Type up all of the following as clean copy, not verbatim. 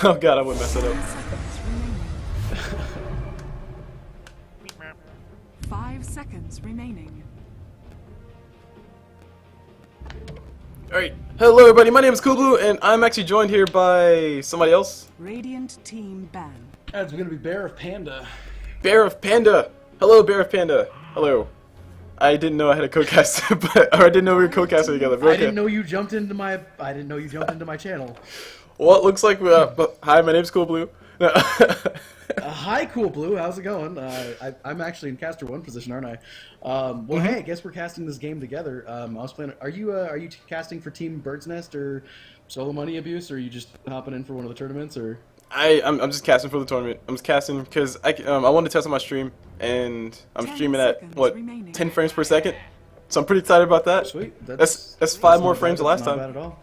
Oh god, I would mess it up. 5 seconds remaining. Alright, hello everybody, my name is CulBlu, and I'm actually joined here by somebody else. Radiant team ban. That's gonna be BearOfPanda. BearOfPanda! Hello, BearOfPanda. Hello. I didn't know I had a co-cast, or I didn't know we were co-casting together. But I okay. didn't know you jumped into my. I didn't know you jumped into my channel. Well, it looks like hi, my name's CulBlu. Hi, CulBlu. How's it going? I'm actually in caster 1 position, aren't I? Well, hey, I guess we're casting this game together. I was planning. Are you casting for Team Bird's Nest or Solo Money Abuse, or are you just hopping in for one of the tournaments, or? I'm just casting for the tournament. I'm just casting because I wanted to test on my stream, and I'm streaming at what 10 frames per second. So I'm pretty excited about that. Sweet. That's 5 more frames than last Not time. bad at all.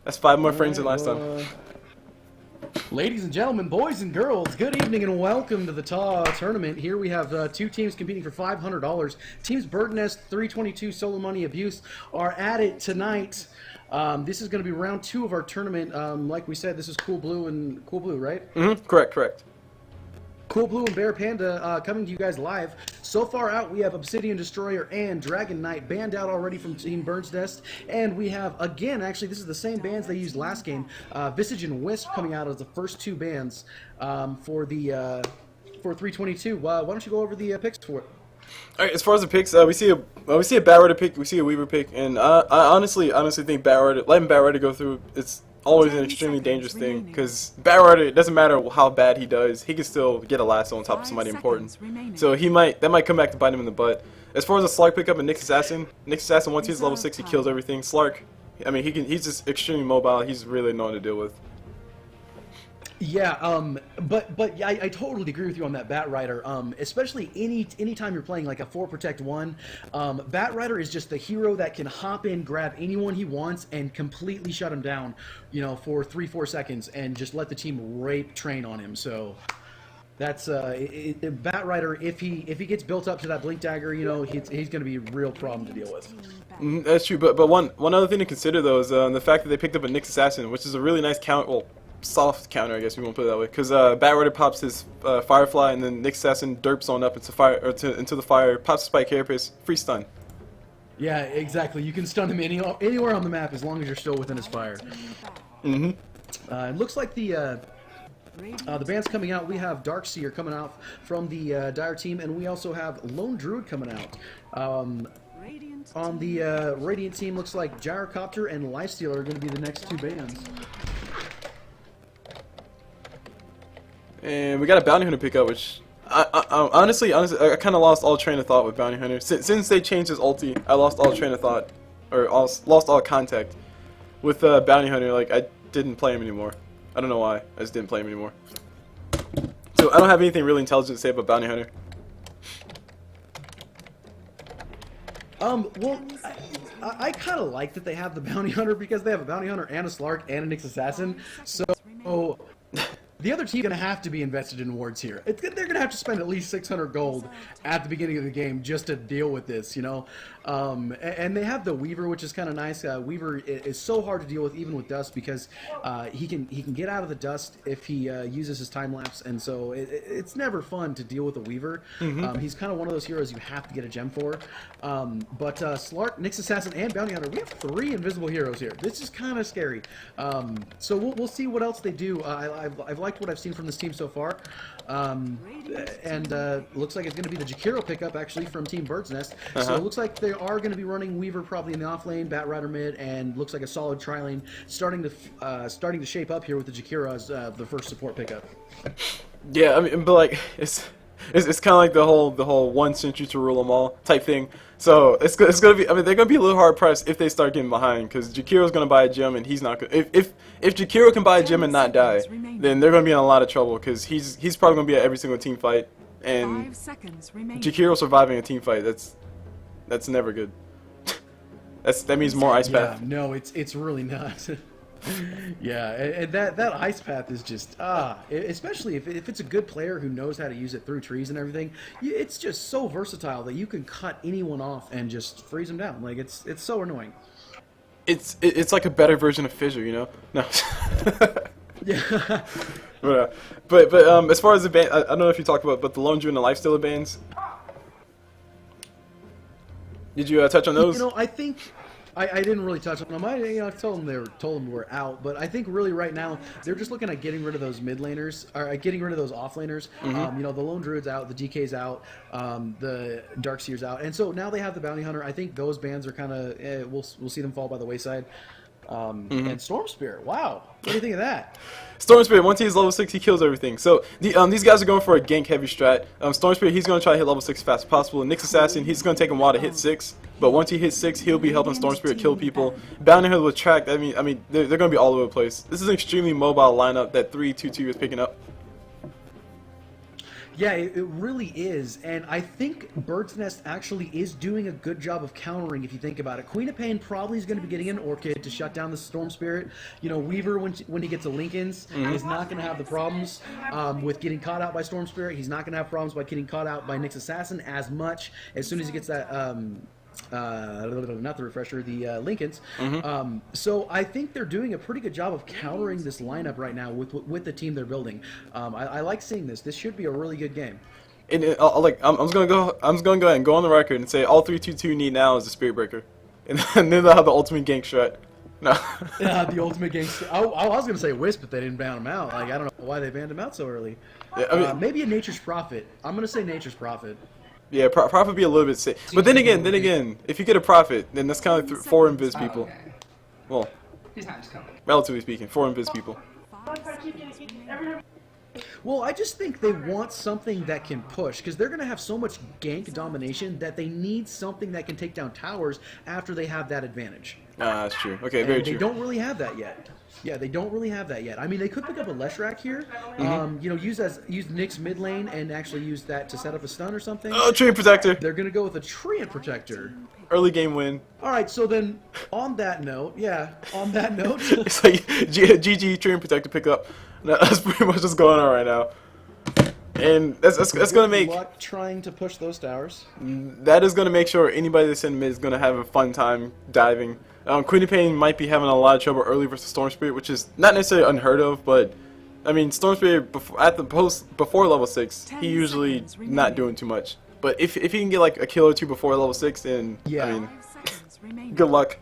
That's 5 more frames than last time. Ladies and gentlemen, boys and girls, good evening and welcome to the TAW tournament. Here we have 2 teams competing for $500. Teams Bird's Nest 322 Solo Money Abuse are at it tonight. This is going to be round 2 of our tournament. Like we said, this is CulBlu and CulBlu, right? Mm-hmm. Correct. CulBlu and BearOfPanda coming to you guys live. So far out, we have Obsidian Destroyer and Dragon Knight banned out already from Team Bird's Nest. And we have, again, actually, this is the same bands they used last game. Visage and Wisp coming out as the first 2 bands for 322. Why don't you go over the picks for it? All right. As far as the picks, we see a Batrider pick, we see a Weaver pick, and I honestly think Batrider, letting Batrider go through, it's always an extremely dangerous thing, because Batrider, it doesn't matter how bad he does, he can still get a lasso on top of somebody important. So that might come back to bite him in the butt. As far as the Slark pickup and Nyx Assassin, once he's level 6, he kills everything. Slark, I mean, he's just extremely mobile. He's really annoying to deal with. Yeah, but I totally agree with you on that Batrider. Especially anytime you're playing like a 4 Protect 1, Batrider is just the hero that can hop in, grab anyone he wants, and completely shut him down, you know, for 3-4 seconds, and just let the team rape train on him. So that's Batrider. If he gets built up to that Blink Dagger, you know, he's going to be a real problem to deal with. That's true, but one other thing to consider though is the fact that they picked up a Nyx Assassin, which is a really nice count. Well, soft counter, I guess we won't put it that way, because Batrider pops his Firefly, and then Nyx Assassin derps on up into the fire, pops a Spike Carapace, free stun. Yeah, exactly. You can stun him anywhere on the map as long as you're still within his fire. Mm-hmm. It looks like the band's coming out. We have Darkseer coming out from the Dire team, and we also have Lone Druid coming out. On the Radiant team, looks like Gyrocopter and Lifestealer are going to be the next 2 bands. And we got a Bounty Hunter pickup, which honestly, I kind of lost all train of thought with Bounty Hunter. Since they changed his ulti, I lost all train of thought, or lost all contact with Bounty Hunter. Like, I didn't play him anymore. I don't know why. I just didn't play him anymore. So I don't have anything really intelligent to say about Bounty Hunter. Well, I kind of like that they have the Bounty Hunter, because they have a Bounty Hunter and a Slark and a Nyx Assassin. So the other team is going to have to be invested in wards here. They're going to have to spend at least 600 gold at the beginning of the game just to deal with this, you know. And they have the Weaver, which is kind of nice. Weaver is so hard to deal with, even with dust, because he can get out of the dust if he uses his time lapse, and so it's never fun to deal with a Weaver. Mm-hmm. He's kind of one of those heroes you have to get a gem for. But Slark, Nyx Assassin, and Bounty Hunter, we have 3 invisible heroes here. This is kind of scary. So we'll see what else they do. I've liked what I've seen from this team so far. And looks like it's going to be the Jakiro pickup, actually, from Team Bird's Nest. So it looks like they are going to be running Weaver probably in the off lane, Batrider mid, and looks like a solid tri lane starting to shape up here with the Jakiro as the first support pickup. Yeah, I mean, but like it's kind of like the whole 1 century to rule them all type thing. So it's gonna be. I mean, they're gonna be a little hard pressed if they start getting behind, because Jakiro's gonna buy a gem and he's not gonna. If Jakiro can buy a gem and not die, then they're gonna be in a lot of trouble, because he's probably gonna be at every single team fight, and Jakiro surviving a team fight, that's never good. That means more ice path. Yeah, no, it's really not. Yeah, and that ice path is just especially if it's a good player who knows how to use it through trees and everything. It's just so versatile that you can cut anyone off and just freeze them down. Like, it's so annoying. It's like a better version of Fissure, you know? No. Yeah. But as far as the ban, I don't know if you talked about, but the Lone Drew and the Lifestealer bans. Did you touch on those? You know, I think I didn't really touch on them. I told them we're out, but I think really right now they're just looking at getting rid of those mid laners, or getting rid of those off laners. You know, the Lone Druid's out, the DK's out, the Darkseer's out, and so now they have the Bounty Hunter. I think those bans are kind of we'll see them fall by the wayside. And Storm Spirit, wow, what do you think of that? Storm Spirit, once he's level 6, he kills everything. So these guys are going for a gank heavy strat. Storm Spirit, he's going to try to hit level 6 as fast as possible. Nyx Assassin, he's going to take him a while to hit 6. But once he hits 6, he'll be helping Storm Spirit kill people. Bounty Hunter with track, I mean, they're going to be all over the place. This is an extremely mobile lineup that 3-2-2 is picking up. Yeah, it really is, and I think Bird's Nest actually is doing a good job of countering if you think about it. Queen of Pain probably is going to be getting an Orchid to shut down the Storm Spirit. You know, Weaver, when he gets a Lincoln's, is not going to have the problems with getting caught out by Storm Spirit. He's not going to have problems by getting caught out by Nyx Assassin as much as soon as he gets that... not the refresher, the Lincolns. So I think they're doing a pretty good job of countering this lineup right now with the team they're building. I like seeing this. This should be a really good game. And I'm just gonna go ahead and go on the record and say all 3-2-2 need now is the Spirit Breaker, and then they'll have the ultimate gank strat. No. Yeah, the ultimate gank. I was gonna say Wisp, but they didn't ban him out. Like I don't know why they banned him out so early. Yeah, I mean, maybe a Nature's Prophet. I'm gonna say Nature's Prophet. Yeah, Prophet would be a little bit sick. But then again, if you get a Prophet, then that's kind of like 4 invis people. Okay. Well, His time's coming. relatively speaking, 4 invis people. Well, I just think they want something that can push, because they're going to have so much gank domination that they need something that can take down towers after they have that advantage. Ah, that's true. Okay, very They true. don't really have that yet. Yeah, they don't really have that yet. I mean, they could pick up a Leshrac here. You know, use Nyx mid lane and actually use that to set up a stun or something. Oh, Tree Protector. They're going to go with a Treant Protector. Early game win. All right, so then on that note, It's like GG Tree Protector pick up. That's pretty much what's going on right now. And that's going to make... Good luck trying to push those towers. That is going to make sure anybody that's in mid is going to have a fun time diving. Queen of Pain might be having a lot of trouble early versus Storm Spirit, which is not necessarily unheard of, but I mean, Storm Spirit before level 6, he usually not doing too much. But if he can get like a kill or two before level 6, then Yeah. I mean, good luck.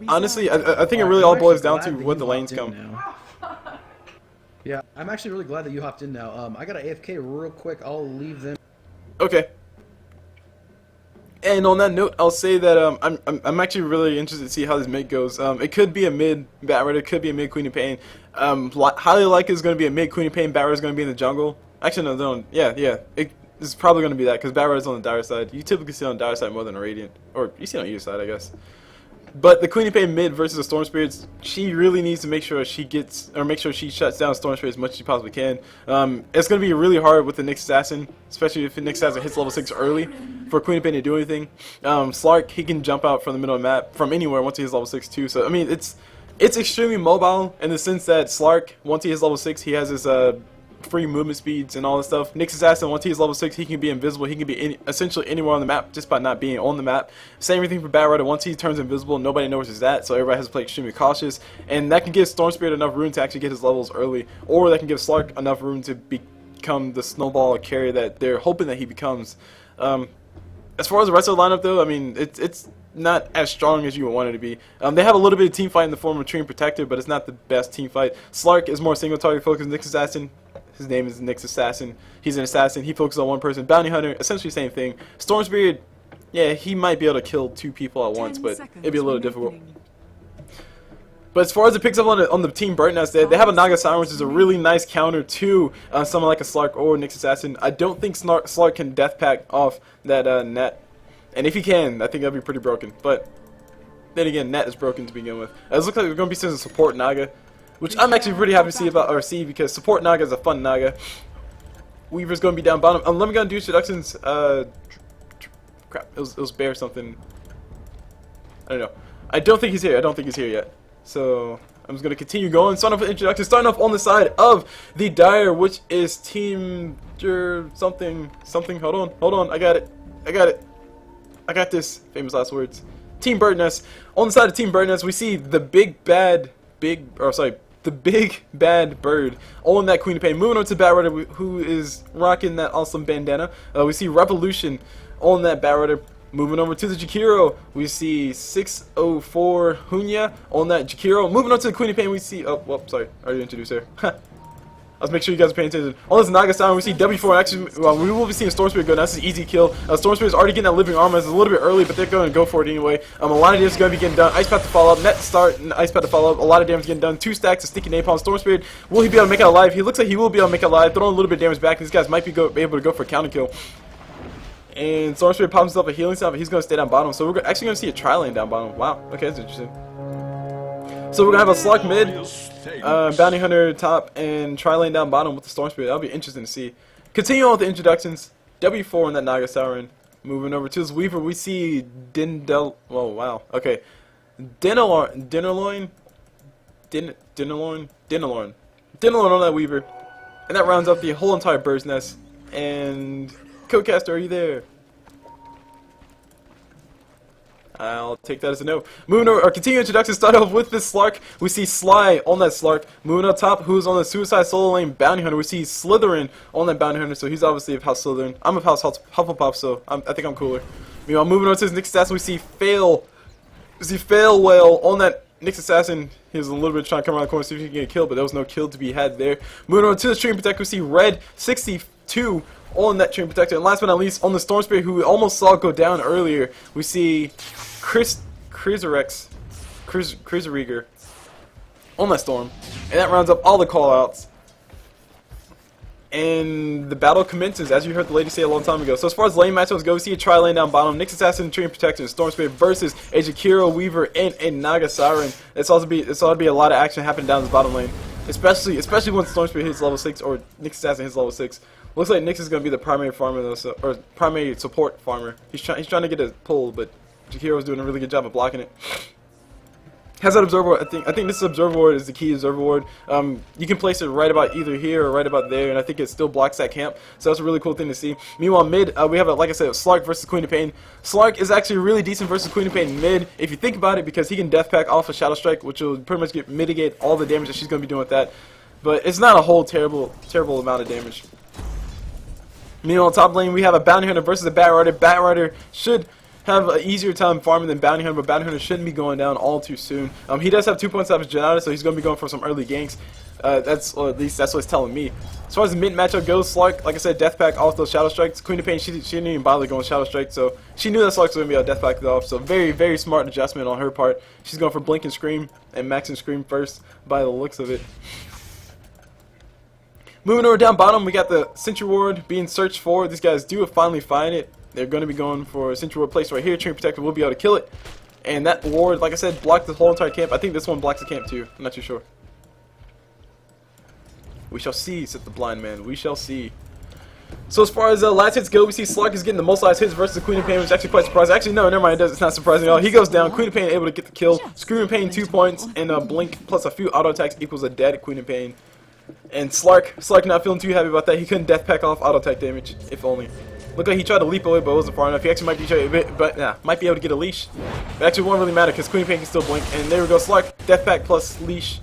Honestly, I think it really all boils down to what the lanes come. Yeah, I'm actually really glad that you hopped in now. I got an AFK real quick. I'll leave them. Okay. And on that note, I'll say that I'm actually really interested to see how this mid goes. It could be a mid Batraider, it could be a mid Queen of Pain. Highly likely it's going to be a mid Queen of Pain. Batraider's going to be in the jungle. Actually, no, don't. Yeah. It's probably going to be that because Batraider's on the dire side. You typically see it on the dire side more than a Radiant, or you see it on either side, I guess. But the Queen of Pain mid versus the Storm Spirits, she really needs to make sure she shuts down Storm Spirit as much as she possibly can. It's going to be really hard with the Nyx Assassin, especially if the Nyx Assassin hits level 6 early, for Queen of Pain to do anything. Slark, he can jump out from the middle of the map, from anywhere once he hits level 6 too. So, I mean, it's extremely mobile in the sense that Slark, once he hits level 6, he has his free movement speeds and all this stuff. Nyx Assassin, once he's level 6, he can be invisible. He can be essentially anywhere on the map just by not being on the map. Same thing for Batraider. Once he turns invisible, nobody knows where he's at, so everybody has to play extremely cautious. And that can give Storm Spirit enough room to actually get his levels early, or that can give Slark enough room to become the snowball carrier that they're hoping that he becomes. As far as the rest of the lineup, though, I mean, it's not as strong as you would want it to be. They have a little bit of team fight in the form of Treant Protector, but it's not the best team fight. Slark is more single target focused. Nyx Assassin, his name is Nyx Assassin. He's an assassin. He focuses on one person. Bounty Hunter, essentially same thing. Storm Spirit, yeah, he might be able to kill 2 people at once, but it'd be a little difficult. But as far as it picks up on the team Bird's Nest, they have a Naga Siren, which is a really nice counter to someone like a Slark or Nyx Assassin. I don't think Slark can death pack off that net. And if he can, I think that'd be pretty broken. But then again, net is broken to begin with. It looks like we're going to be seeing a support Naga, which I'm actually pretty happy to see because support Naga is a fun Naga. Weaver's going to be down bottom. Let me go and do introductions. Crap, it was Bear something. I don't know. I don't think he's here. I don't think he's here yet. So I'm just going to continue going. Starting off with introductions. Starting off on the side of the Dire, which is Team something. Hold on. I got it. I got this. Famous last words. Team Bird Nest. On the side of Team Bird Nest, we see the the big bad bird on that Queen of Pain. Moving on to Bat Rider, who is rocking that awesome bandana. We see Revolution on that Bat Rider. Moving over to the Jakiro, we see 604 Hunya on that Jakiro. Moving on to the Queen of Pain, we see... Oh, well, sorry. I already introduced her. Let's make sure you guys are paying attention. On this Naga Sound, we see W4. Actually, we will be seeing Storm Spirit go. That's an easy kill. Storm Spirit is already getting that living armor. It's a little bit early, but they're going to go for it anyway. A lot of damage is going to be getting done. Ice Path to follow up. Net start and Ice Path to follow up. A lot of damage getting done. 2 stacks of Sticky Napalm. Storm Spirit, will he be able to make it alive? He looks like he will be able to make it alive. Throwing a little bit of damage back. These guys might be able to go for a counter kill. And Storm Spirit pops himself a healing salve, but he's going to stay down bottom. So we're actually going to see a tri-lane down bottom. Wow. Okay, that's interesting. So we're going to have a Slug mid, Bounty Hunter top, and tri-lane down bottom with the Storm Spirit. That'll be interesting to see. Continuing on with the introductions, W4 in that Naga Sauron. Moving over to his Weaver, we see Dindel... Oh, wow. Okay. Dinnerloin on that Weaver. And that rounds up the whole entire Bird's Nest. And... Codecaster, are you there? I'll take that as a no. Moving over, our continuing introduction, start off with this Slark. We see Sly on that Slark. Moving up top, who's on the Suicide Solo Lane Bounty Hunter. We see Slytherin on that Bounty Hunter, so he's obviously of House Slytherin. I'm of House Hufflepuff, so I think I'm cooler. Meanwhile, moving on to his Nyx Assassin, we see Fail Whale on that Nyx Assassin. He was a little bit trying to come around the corner see if he can get a kill, but there was no kill to be had there. Moving on to the Stream Protector, we see Red 62 on that Stream Protector. And last but not least, on the Storm Spirit, who we almost saw go down earlier, we see Cruiserrex on that Storm. And that rounds up all the callouts. And the battle commences, as you heard the lady say a long time ago. So as far as lane matchups go, we see a tri-lane down bottom, Nyx Assassin, Stream Protector, and Storm Spirit versus a Jakiro, Weaver, and a Naga Siren. It's ought to be a lot of action happening down this bottom lane. Especially when Storm Spirit hits level 6 or Nyx Assassin hits level 6. Looks like Nyx is going to be the primary farmer though, so, or primary support farmer. He's trying to get a pull, but Jakiro's doing a really good job of blocking it. Has that Observer Ward. I think this Observer Ward is the key Observer Ward. You can place it right about either here or right about there, and I think it still blocks that camp. So that's a really cool thing to see. Meanwhile, mid, we have, like I said, Slark versus Queen of Pain. Slark is actually really decent versus Queen of Pain mid, if you think about it, because he can Death Pack off a Shadow Strike, which will pretty much mitigate all the damage that she's going to be doing with that. But it's not a whole terrible amount of damage. Meanwhile, top lane, we have a Bounty Hunter versus a Bat Rider. Bat Rider should have an easier time farming than Bounty Hunter, but Bounty Hunter shouldn't be going down all too soon. He does have 2 points out of his Janata, so he's going to be going for some early ganks. At least that's what it's telling me. As far as the mid matchup goes, Slark, like I said, Death Pack off those Shadow Strikes. Queen of Pain, she didn't even bother going Shadow Strike, so she knew that Slark was going to be able to Death Pack it off. So very, very smart adjustment on her part. She's going for Blink and Scream and Max and Scream first by the looks of it. Moving over down bottom, we got the Sentry Ward being searched for. These guys do finally find it. They're going to be going for a Sentry Ward placed right here. Train Protector will be able to kill it. And that ward, like I said, blocked the whole entire camp. I think this one blocks the camp too. I'm not too sure. We shall see, said the blind man. We shall see. So as far as last hits go, we see Slark is getting the most last hits versus the Queen of Pain, which is actually quite surprising. Actually, no, never mind. It's not surprising at all. He goes down. Queen of Pain able to get the kill. Screaming Pain 2 points, and Blink plus a few auto attacks equals a dead Queen of Pain. And Slark not feeling too happy about that. He couldn't Death Pack off auto attack damage, if only. Looked like he tried to leap away, but it wasn't far enough. He actually might be able to get a leash. But actually, it won't really matter because Queen of Pain can still blink. And there we go. Slark Death Pack plus leash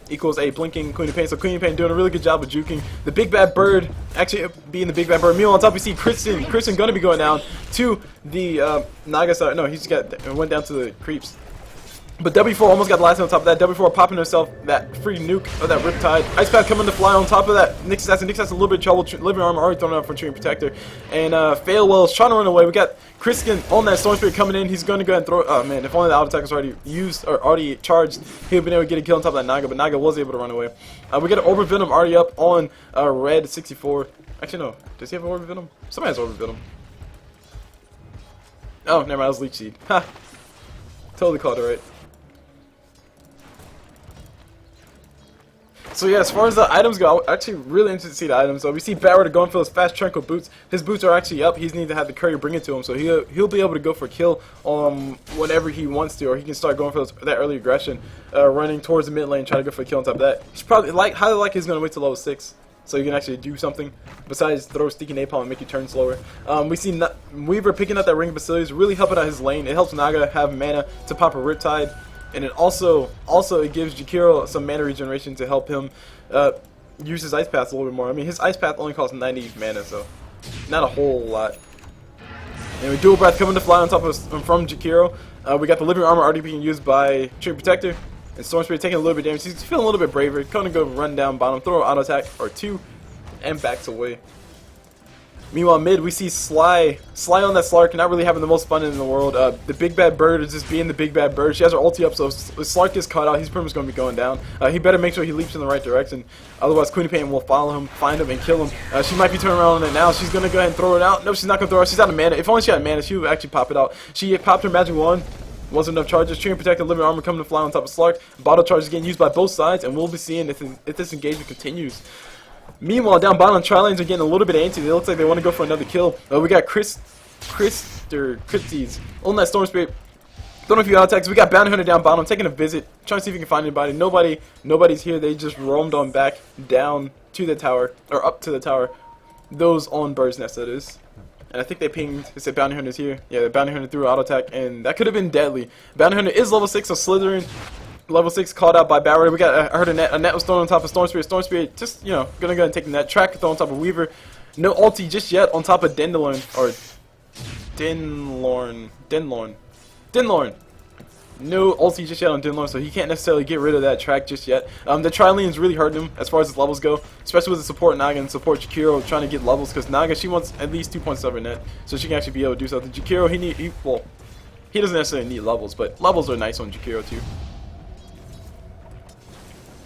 equals a blinking Queen of Pain. So Queen of Pain doing a really good job of juking. The Big Bad Bird actually being the Big Bad Bird. Meanwhile, on top we see Kristen going to be going down to the Naga side. No, he's went down to the creeps. But W4 almost got the last hit on top of that. W4 popping himself that free nuke of that Riptide. Ice Path coming to fly on top of that. Nyx Assassin. Nyx has a little bit of trouble. Living Armor already thrown out for Train Protector. And Failwell is trying to run away. We got Kriskin on that Storm Spirit coming in. He's going to go ahead and throw. Oh man, if only the auto attack was already used or already charged, he would have been able to get a kill on top of that Naga. But Naga was able to run away. We got an Orb of Venom already up on Red 64. Actually, no. Does he have an Orb of Venom? Somebody has Orb of Venom. Oh, never mind. That was Leech Seed. Ha! Totally called it right. So yeah, as far as the items go, I'm actually really interested to see the items. So we see Bat Rider going for those fast tranquil boots. His boots are actually up. He's need to have the courier bring it to him, so he'll be able to go for a kill whenever he wants to, or he can start going for that early aggression, running towards the mid lane, trying to go for a kill on top of that. He's probably highly likely he's gonna wait till level 6. so you can actually do something besides throw sticky napalm and make you turn slower. We see Weaver picking up that ring of facilities, really helping out his lane. It helps Naga have mana to pop a Riptide, and it also it gives Jakiro some mana regeneration to help him use his Ice Path a little bit more. I mean, his Ice Path only costs 90 mana, so not a whole lot. And we Dual Breath coming to fly on top of from Jakiro. We got the Living Armor already being used by Trinity Protector. And Storm Spirit taking a little bit of damage. He's feeling a little bit braver. Gonna go run down bottom, throw an auto attack or two, and backs away. Meanwhile, mid, we see Sly on that Slark, not really having the most fun in the world. The Big Bad Bird is just being the Big Bad Bird. She has her ulti up, so if Slark gets caught out, he's pretty much going to be going down. He better make sure he leaps in the right direction. Otherwise, Queen of Pain will follow him, find him, and kill him. She might be turning around on it now. She's going to go ahead and throw it out. No, she's not going to throw it. She's out of mana. If only she had mana, she would actually pop it out. She popped her Magic Wand. Wasn't enough charges. Trinity Protector, Living Armor coming to fly on top of Slark. Bottle charges getting used by both sides, and we'll be seeing if this engagement continues. Meanwhile, down bottom, Tri-Lanes are getting a little bit antsy. They look like they want to go for another kill. We got Christies on that Storm Spirit. Don't know if you auto attacks. We got Bounty Hunter down bottom, taking a visit, trying to see if he can find anybody. Nobody's here. They just roamed on back down to the tower, or up to the tower. Those on Bird's Nest, that is. And I think they pinged. They said Bounty Hunter's here. Yeah, the Bounty Hunter threw an auto attack, and that could have been deadly. Bounty Hunter is level 6, so Slytherin. Level 6 called out by Barrow. We got, I heard a net was thrown on top of Storm Spirit. Storm Spirit just, gonna go ahead and take the net. Track thrown on top of Weaver. No ulti just yet on top of Denlorn. No ulti just yet on Denlorn, so he can't necessarily get rid of that track just yet. The Tri-Lane's really hurting him as far as his levels go, especially with the support Naga and support Jakiro trying to get levels, because Naga, she wants at least 2 points over net, so she can actually be able to do something. Jakiro, he doesn't necessarily need levels, but levels are nice on Jakiro too.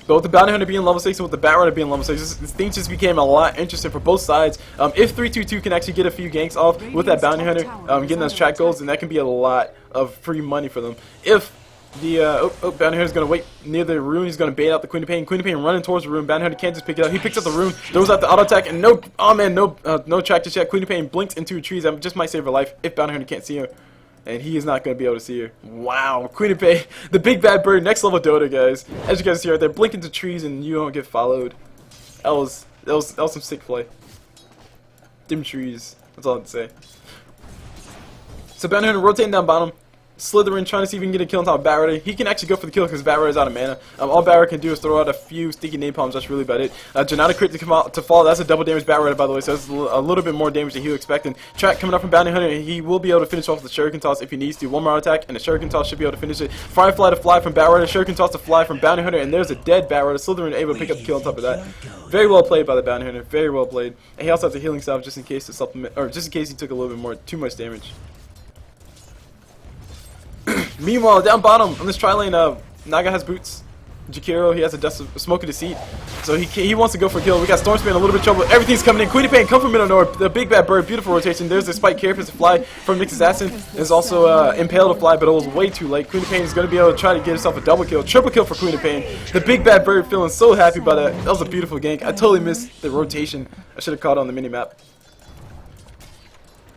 But with the Bounty Hunter being level 6 and with the Bat Rider being level 6, things just became a lot interesting for both sides. If 322 can actually get a few ganks off with that Bounty Hunter, getting those track goals, then that can be a lot of free money for them. If the Bounty Hunter is going to wait near the rune, he's going to bait out the Queen of Pain. Queen of Pain running towards the rune. Bounty Hunter can't just pick it up. He picks up the rune, throws out the auto attack, and no track just yet. Queen of Pain blinks into trees. That just might save her life if Bounty Hunter can't see her. And he is not going to be able to see her. Wow, Queen of Pain, the Big Bad Bird, next level Dota, guys. As you guys see right there, blink into trees and you don't get followed. That was some sick play. Dim trees. That's all I have to say. So Bounty Hunter rotating down bottom. Slytherin trying to see if he can get a kill on top of Bat Rider. He can actually go for the kill because Bat Rider is out of mana. All Bat Rider can do is throw out a few sticky napalms. That's really about it. Janata crit to come out to fall. That's a double damage Bat Rider, by the way, so that's a little bit more damage than he was expecting. Track coming up from Bounty Hunter, and he will be able to finish off the Shuriken Toss if he needs to. One more attack, and the Shuriken Toss should be able to finish it. Firefly to fly from Bat Rider, Shuriken Toss to fly from Bounty Hunter, and there's a dead Bat Rider. Slytherin able to pick up the kill on top of that. Very well played by the Bounty Hunter. Very well played. And he also has a healing salve just in case to supplement, or just in case he took a little bit too much damage. Meanwhile, down bottom on this tri-lane, Naga has boots. Jakiro, he has a smoke of deceit, so he wants to go for a kill. We got Storm Spirit in a little bit of trouble. Everything's coming in. Queen of Pain, come from middle north. The Big Bad Bird, beautiful rotation. There's the Spike Carapace to fly from Nyx Assassin. There's also Impale to fly, but it was way too late. Queen of Pain is going to be able to try to get herself a double kill, triple kill for Queen of Pain. The Big Bad Bird feeling so happy about that. That was a beautiful gank. I totally missed the rotation. I should have caught it on the mini map.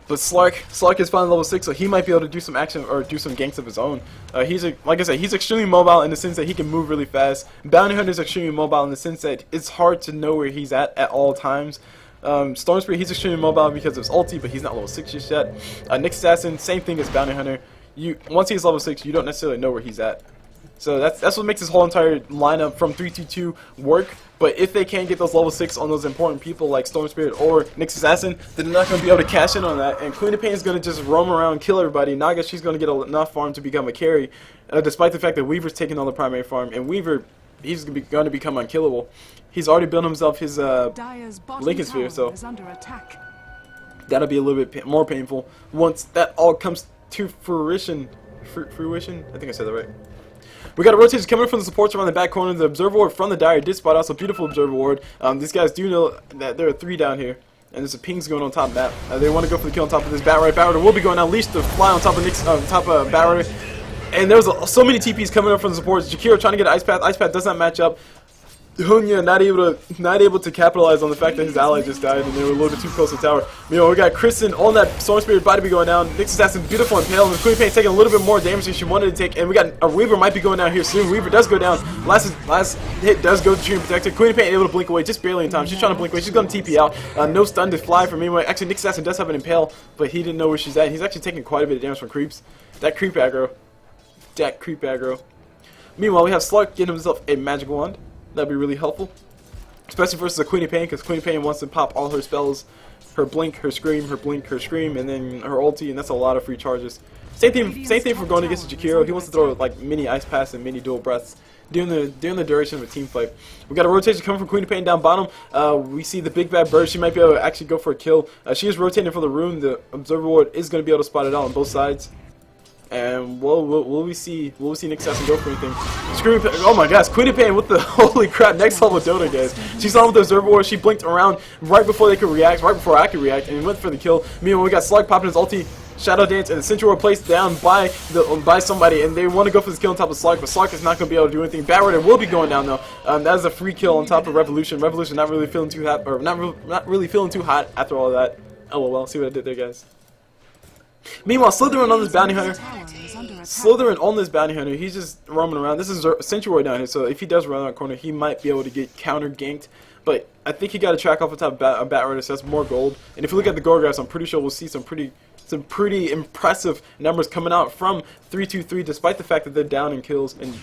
But Slark is finally level 6, so he might be able to do some action or do some ganks of his own. Like I said, he's extremely mobile in the sense that he can move really fast. Bounty Hunter is extremely mobile in the sense that it's hard to know where he's at all times. Storm Spirit, he's extremely mobile because of his ulti, but he's not level 6 just yet. Nyx Assassin, same thing as Bounty Hunter. Once he's level 6, you don't necessarily know where he's at. So that's what makes this whole entire lineup from 322 work. But if they can't get those level 6 on those important people like Storm Spirit or Nyx Assassin, then they're not going to be able to cash in on that. And Queen of Pain is going to just roam around and kill everybody. Naga, she's going to get enough farm to become a carry, despite the fact that Weaver's taking on the primary farm. And Weaver, he's going to become unkillable. He's already built himself his Lincoln Sphere, so that'll be a little bit more painful once that all comes to fruition. Fruition? I think I said that right. We got a rotation coming from the supports around the back corner. The Observer Ward from the Dire did spot out, so beautiful Observer Ward. These guys do know that there are 3 down here, and there's a pings going on top of that. They want to go for the kill on top of this Bat Rider. Bat Rider will be going out, leash to fly on top of Bat Rider. And there's so many TPs coming up from the supports. Jakiro trying to get an Ice Path. Ice Path does not match up. Hunya not able to capitalize on the fact that his ally just died and they were a little bit too close to the tower. You know, we got Kristen on that Storm Spirit about to be going down. Nyx Assassin beautiful and pale, and Queen Pain taking a little bit more damage than she wanted to take. And we got a Weaver might be going down here soon. Weaver does go down. Last hit does go to Treant Protector. Queen Pain able to blink away just barely in time. She's trying to blink away. She's going to TP out. No stun to fly from anyway. Actually, Nyx Assassin does have an impale, but he didn't know where she's at. He's actually taking quite a bit of damage from creeps. That creep aggro. Meanwhile, we have Slark getting himself a magic wand. That'd be really helpful. Especially versus a Queen of Pain, because Queen of Pain wants to pop all her spells, her blink, her scream, her blink, her scream, and then her ulti, and that's a lot of free charges. Same thing for going against Jakiro. He wants to throw like mini ice pass and mini dual breaths during the duration of a team fight. We got a rotation coming from Queen of Pain down bottom. We see the big bad bird. She might be able to actually go for a kill. She is rotating for the rune. The observer ward is going to be able to spot it out on both sides. And will we see Nyx Assassin go for anything? Screaming, oh my gosh, Queen of Pain with the holy crap, next level Dota, guys. She saw with the Observer War, she blinked around right before they could react, right before I could react, and went for the kill. Meanwhile, we got Slug popping his ulti, Shadow Dance, and the Sentry War placed down by somebody, and they want to go for this kill on top of Slug, but Slug is not going to be able to do anything. Batrider will be going down though. That is a free kill on top of Revolution. Revolution not really feeling too hot, or not really feeling too hot after all of that. LOL, see what I did there, guys. Meanwhile, Slytherin on this bounty hunter. He's just roaming around. This is Sentry down here, so if he does run that corner, he might be able to get counter ganked. But I think he got a track off the top of Batrider, so that's more gold. And if you look at the gold graphs, I'm pretty sure we'll see some pretty impressive numbers coming out from 323, despite the fact that they're down in kills and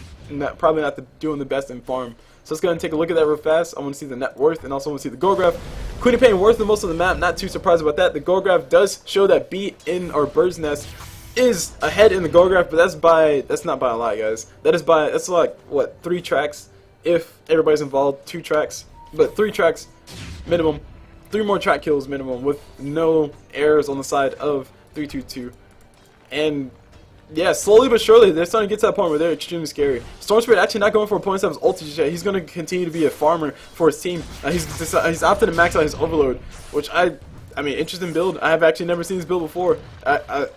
probably not doing the best in farm. So let's go ahead and take a look at that real fast. I want to see the net worth and also want to see the gold graph. Queen of Pain worth the most of the map, not too surprised about that. The gold graph does show that B in or Bird's Nest is ahead in the gold graph, but that's not by a lot, guys. That's like what, 3 tracks if everybody's involved, 2 tracks, but 3 tracks minimum, 3 more track kills minimum with no errors on the side of 322. And yeah, slowly but surely, they're starting to get to that point where they're extremely scary. Storm Spirit actually not going for a point 7's ulti just yet. He's going to continue to be a farmer for his team. He's opted to max out his overload, which I mean, interesting build. I have actually never seen this build before.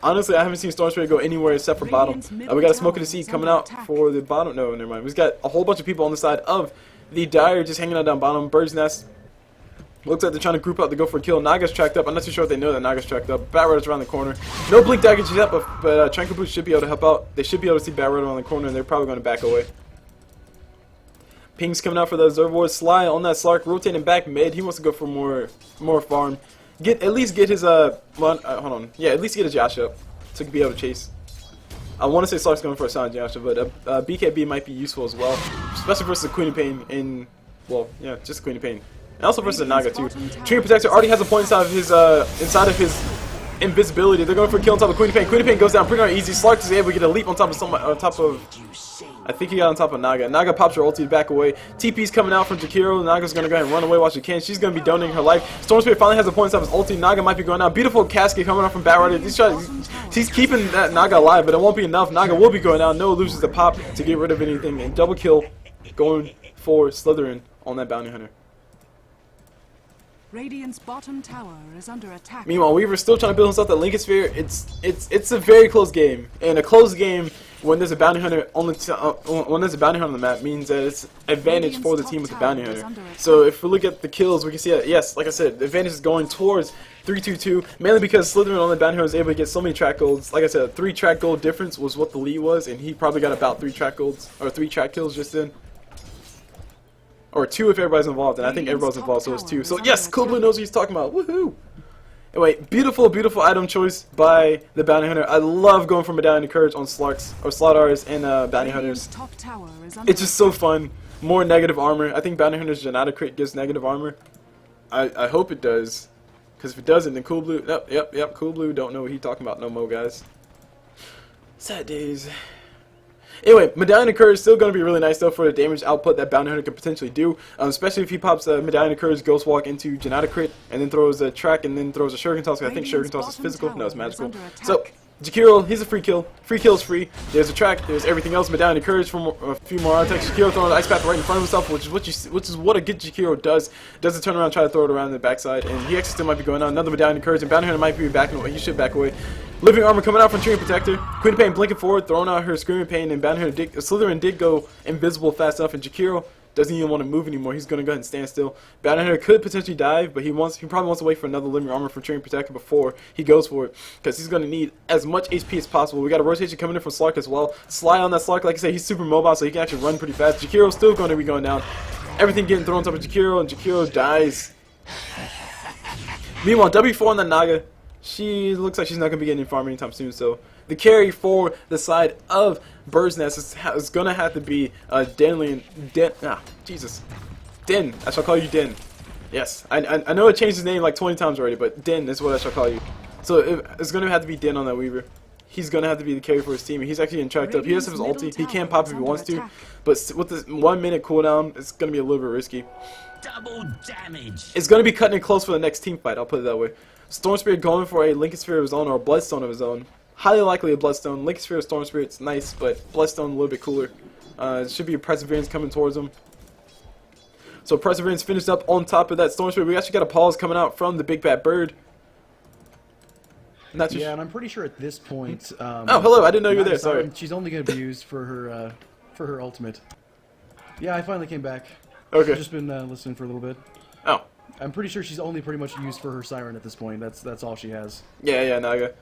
Honestly, I haven't seen Storm Spirit go anywhere except for bottom. We got a Smoke of the Sea coming out for the bottom. No, never mind. We've got a whole bunch of people on the side of the Dire just hanging out down bottom. Bird's Nest. Looks like they're trying to group up to go for a kill. Naga's tracked up. I'm not too sure if they know that Naga's tracked up. Batrider's around the corner. No blink daggers yet, but CulBlu should be able to help out. They should be able to see Batrider around the corner, and they're probably going to back away. Ping's coming out for the Observer. Sly on that Slark, rotating back mid. He wants to go for more farm. At least get his hold on. Yeah, at least get his Yash up to be able to chase. I want to say Slark's going for a Silent Yash, but BKB might be useful as well, especially versus the Queen of Pain in, well, yeah, just Queen of Pain. And also versus Naga too. Treant Protector already has a point inside of his invisibility. They're going for a kill on top of Queen of Pain. Queen of Pain goes down pretty darn easy. Slark is able to get a leap on top of I think he got on top of Naga. Naga pops her ulti back away. TP's coming out from Jakiro. Naga's going to go ahead and run away while she can. She's going to be donating her life. Storm Spirit finally has a point inside of his ulti. Naga might be going out. Beautiful casket coming out from Batrider. He's keeping that Naga alive, but it won't be enough. Naga will be going out. No illusions to pop to get rid of anything. And double kill going for Slytherin on that bounty hunter. Radiant's bottom tower is under attack. Meanwhile, Weaver's still trying to build himself that Lincoln Sphere. It's a very close game, and a close game when there's a bounty hunter on the map means that it's advantage for the team with the bounty hunter. So if we look at the kills, we can see that yes, like I said, the advantage is going towards 322, mainly because Slytherin on the bounty hunter was able to get so many track golds. Like I said, 3 track gold difference was what the lead was, and he probably got about 3 track golds or 3 track kills just then. Or 2 if everybody's involved, and I think everybody's involved, so it's 2. So yes, CulBlu knows what he's talking about. Woohoo! Anyway, beautiful item choice by the bounty hunter. I love going for Medallion of Courage on Slarks or Slaughters and bounty hunters. It's just so fun. More negative armor. I think bounty hunters Janata crit gives negative armor. I hope it does, because if it doesn't, then CulBlu. Yep. CulBlu don't know what he's talking about no more, guys. Sad days. Anyway, Medallion of Courage is still going to be really nice, though, for the damage output that Bounty Hunter could potentially do, especially if he pops Medallion of Courage, Ghost Walk into Janata crit, and then throws a track, and then throws a Shuriken Toss. I think Shuriken Toss is physical. No, it's magical. So, Jakiro, he's a free kill. Free kill is free. There's a track. There's everything else. Medallion of Courage from a few more attacks. Jakiro throwing the Ice Path right in front of himself, which is what a good Jakiro does. Does a turn around, try to throw it around the backside, and he actually still might be going on. Another Medallion of Courage, and Bounty Hunter might be backing away. He should back away. Living armor coming out from Treant Protector. Queen of Pain blinking forward, throwing out her Screaming Pain, and Bounty Hunter Slytherin did go invisible fast enough, and Jakiro doesn't even want to move anymore. He's going to go ahead and stand still. Bounty Hunter could potentially dive, but he probably wants to wait for another living armor for Training Protector before he goes for it, because he's going to need as much HP as possible. We got a rotation coming in from Slark as well. Sly on that Slark, like I said, he's super mobile, so he can actually run pretty fast. Jakiro's still going to be going down. Everything getting thrown on top of Jakiro, and Jakiro dies. Meanwhile, W4 on the Naga, she looks like she's not going to be getting any farm anytime soon, so the carry for the side of Bird's Nest is going to have to be Den. I shall call you Den. Yes, I know it changed his name like 20 times already, but Den is what I shall call you. So it's going to have to be Den on that Weaver. He's going to have to be the carry for his team. He's actually getting tracked up. He does have his ulti. He can pop if he wants to, but with this 1 minute cooldown, it's going to be a little bit risky. Double damage. It's going to be cutting it close for the next team fight, I'll put it that way. Storm Spirit going for a Lincoln Sphere of his own or a Bloodstone of his own. Highly likely a Bloodstone. Lincoln Sphere of Storm Spirit's nice, but Bloodstone a little bit cooler. It should be a Perseverance coming towards him. So Perseverance finished up on top of that Storm Spirit. We actually got a pause coming out from the Big Bad Bird. Yeah, and I'm pretty sure at this point... oh, hello, I didn't know you were there, sorry. She's only going to be used for her ultimate. Yeah, I finally came back. Okay. I've just been listening for a little bit. Oh. I'm pretty sure she's only pretty much used for her Siren at this point. That's all she has. Yeah, Naga.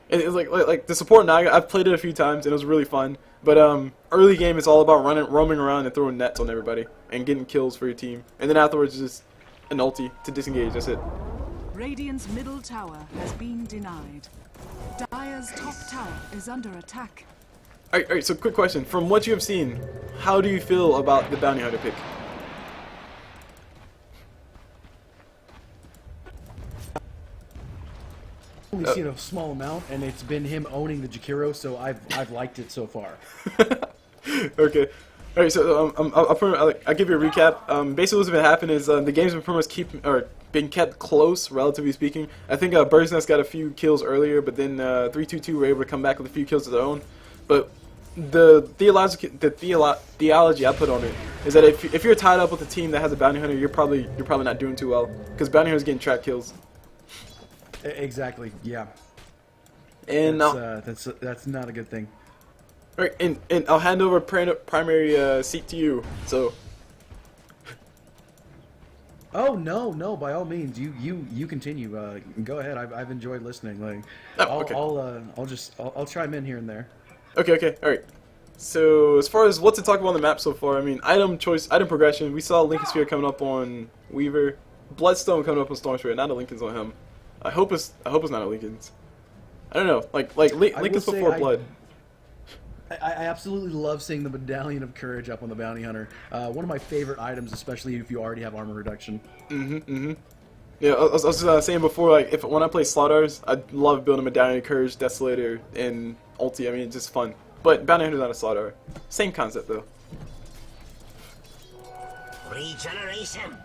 It's like the support Naga, I've played it a few times and it was really fun. But early game is all about roaming around and throwing nets on everybody and getting kills for your team. And then afterwards it's just an ulti to disengage, that's it. Radiant's middle tower has been denied. Dire's top tower is under attack. Alright, so quick question. From what you have seen, how do you feel about the Bounty Hunter pick? I've only seen a small amount, and it's been him owning the Jakiro, so I've liked it so far. Okay. Alright, so I'll give you a recap. Basically what's been happening is the game's been pretty much been kept close, relatively speaking. I think Bird's Nest got a few kills earlier, but then 322 were able to come back with a few kills of their own. But the theology I put on it is that if you're tied up with a team that has a Bounty Hunter, you're probably not doing too well, because Bounty Hunter's getting track kills. Exactly. Yeah. And that's not a good thing. Alright, and I'll hand over primary seat to you. So. Oh no! By all means, you continue. Go ahead. I've enjoyed listening. Like, okay. I'll chime in here and there. Okay. Alright. So as far as what to talk about on the map so far, I mean, item progression. We saw Lincoln Sphere coming up on Weaver, Bloodstone coming up on Storm Spirit. Not a Lincoln's on him. I hope it's not a Lincoln's. I don't know. Like Lincoln's before Blood. I absolutely love seeing the Medallion of Courage up on the Bounty Hunter. One of my favorite items, especially if you already have armor reduction. Yeah, I was saying before, like when I play Slaughters, I love building Medallion of Courage, Desolator, and Ulti. I mean, it's just fun. But Bounty Hunter's not a Slaughter. Same concept though. Regeneration.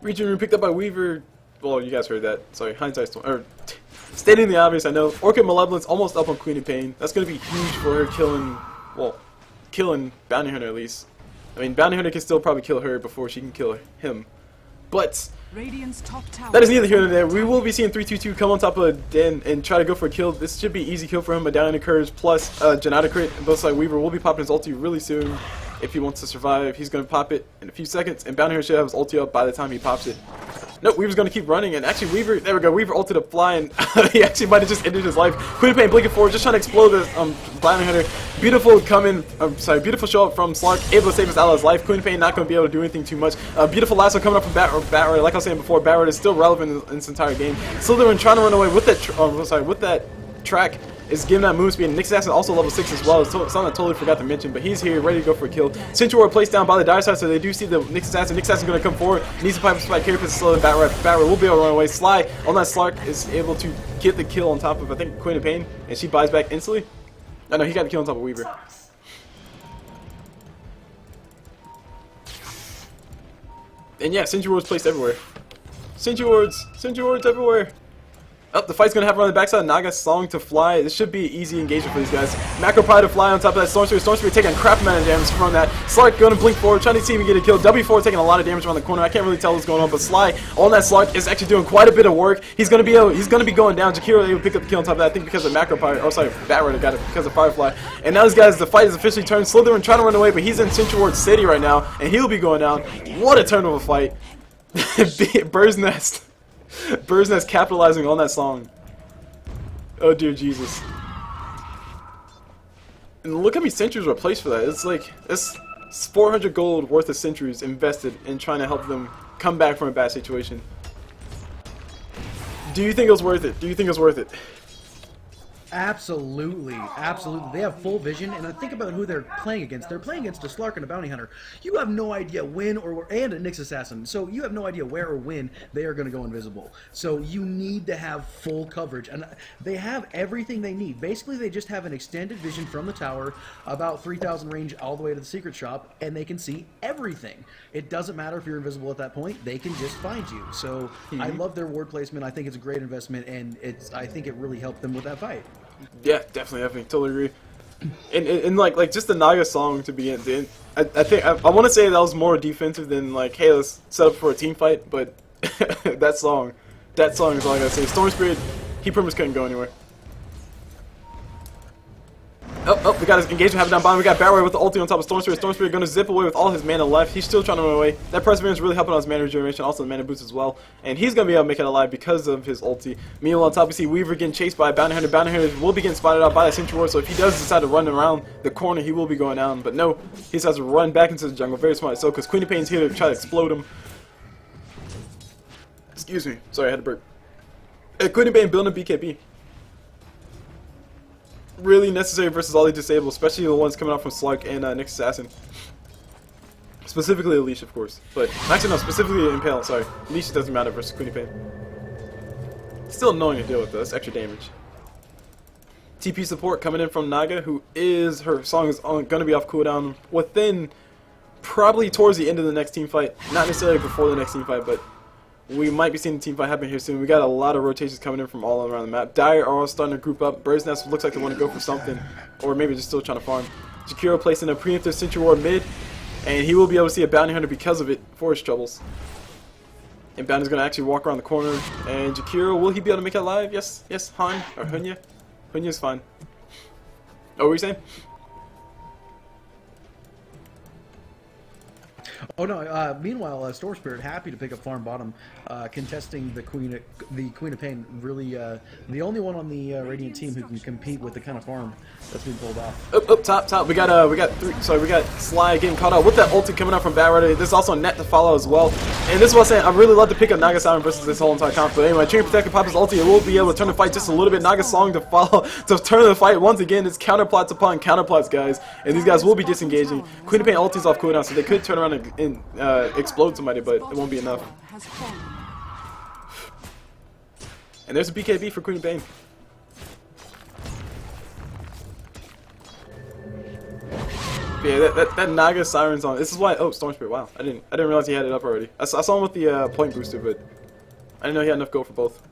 Regen picked up by Weaver. Well, you guys heard that. Sorry, hindsight's stating the obvious, I know. Orchid Malevolence almost up on Queen of Pain. That's going to be huge for her killing Bounty Hunter at least. I mean, Bounty Hunter can still probably kill her before she can kill him. But Radiant's top tower that is neither here nor there. We will be seeing 322 come on top of Den and try to go for a kill. This should be easy kill for him. Medallion of Courage plus Janata crit. Both side Weaver will be popping his ulti really soon. If he wants to survive, he's going to pop it in a few seconds. And Bounty Hunter should have his ulti up by the time he pops it. Nope, Weaver's going to keep running, and actually Weaver, there we go, Weaver ulted a fly, and he actually might have just ended his life. Queen of Pain blinking forward, just trying to explode this Bounty Hunter. Beautiful beautiful show up from Slark, able to save his ally's life. Queen of Pain not going to be able to do anything too much. Beautiful lasso coming up from Bat. Like I was saying before, Bat is still relevant in this entire game. Slytherin trying to run away with that, with that track. Is giving that move speed, and Nick Assassin also level 6 as well. It's something I totally forgot to mention, but he's here, ready to go for a kill. Sentry Ward placed down by the dire side, so they do see the Nick Assassin. Nick Assassin going to come forward. Needs to pipe a spike carry, but slow the Bat will be able to run away. Sly on that Slark is able to get the kill on top of, I think, Queen of Pain, and she buys back instantly. Oh no, he got the kill on top of Weaver. And yeah, Sentry Wards placed everywhere. Sentry Wards everywhere. Oh, the fight's gonna happen on the backside. Naga Song to fly. This should be easy engagement for these guys. Macro Pie to fly on top of that. Storm Spirit taking a crap amount of damage from that. Slark gonna blink forward, trying to see if he can get a kill. W4 taking a lot of damage around the corner. I can't really tell what's going on, but Sly on that Slark is actually doing quite a bit of work. He's gonna be going down. Jakiro able to pick up the kill on top of that. I think because of Macro Pie. Oh, sorry, Bat Rider got it because of Firefly. And now these guys, the fight is officially turned. Slytherin trying to run away, but he's in Central Ward City right now, and he'll be going down. What a turn of a fight! Bird's Nest capitalizing on that song. Oh dear Jesus. And look how many centuries were placed for that. It's like, it's 400 gold worth of centuries invested in trying to help them come back from a bad situation. Do you think it was worth it? Do you think it was worth it? Absolutely, absolutely. They have full vision, and I think about who they're playing against. They're playing against a Slark and a Bounty Hunter. You have no idea when and a Nyx Assassin. So you have no idea where or when they are going to go invisible. So you need to have full coverage, and they have everything they need. Basically, they just have an extended vision from the tower, about 3,000 range all the way to the secret shop, and they can see everything. It doesn't matter if you're invisible at that point; they can just find you. So I love their ward placement. I think it's a great investment, and I think it really helped them with that fight. Yeah, definitely, totally agree. And like just the Naga Song to begin. I think I want to say that was more defensive than like, hey, let's set up for a team fight. But that song is all I gotta say. Storm Spirit, he pretty much couldn't go anywhere. Oh, we got his engagement happening down bottom. We got Barrow with the ulti on top of Storm Spirit. Storm Spirit going to zip away with all his mana left. He's still trying to run away. That Perseverance is really helping on his mana regeneration, also the mana boost as well. And he's going to be able to make it alive because of his ulti. Meanwhile, on top, we see Weaver getting chased by a Bounty Hunter. Bounty Hunter will be getting spotted out by that Sentry Ward, so if he does decide to run around the corner, he will be going down. But no, he decides to run back into the jungle. Very smart. So, because Queen of Pain's here to try to explode him. Excuse me. Sorry, I had to burp. Queen of Pain building a BKB. Really necessary versus all the disabled, especially the ones coming out from Slug and Nyx Assassin. Specifically Leash, of course. But, actually no, specifically Impale, sorry. Leash doesn't matter versus Queen of Pain. Still annoying to deal with though, that's extra damage. TP support coming in from Naga, who is, her song is going to be off cooldown within, probably towards the end of the next team fight. Not necessarily before the next team fight, but we might be seeing the team fight happen here soon. We got a lot of rotations coming in from all around the map. Dire are all starting to group up. Bird's Nest looks like they want to go for something, or maybe just still trying to farm. Jakiro placing a preemptive Sentry Ward mid, and he will be able to see a Bounty Hunter because of it for his troubles. And Bounty's going to actually walk around the corner. And Jakiro, will he be able to make it alive? Yes, Han, or Hunya. Hunya's fine. Oh, what were you saying? Oh no! Meanwhile, Storm Spirit happy to pick up farm bottom, contesting the Queen of Pain. Really, the only one on the Radiant team who can compete with the kind of farm that's been pulled off. Up top. We got Sly getting caught out with that ulti coming out from Bat Rider. There's also a net to follow as well. And this is what I'm saying. I really love to pick up Naga Siren versus this whole entire comp. But anyway, Chain Protector pops his ulti. It will be able to turn the fight just a little bit. Naga Song to follow to turn the fight once again. It's counterplots upon counterplots, guys. And these guys will be disengaging. Queen of Pain ulti's off cooldown, so they could turn around and explode somebody, but it won't be enough. And there's a BKB for Queen of Pain. But yeah, that Naga Siren's on. This is why. Oh, Storm Spirit. Wow, I didn't realize he had it up already. I saw him with the point booster, but I didn't know he had enough gold for both.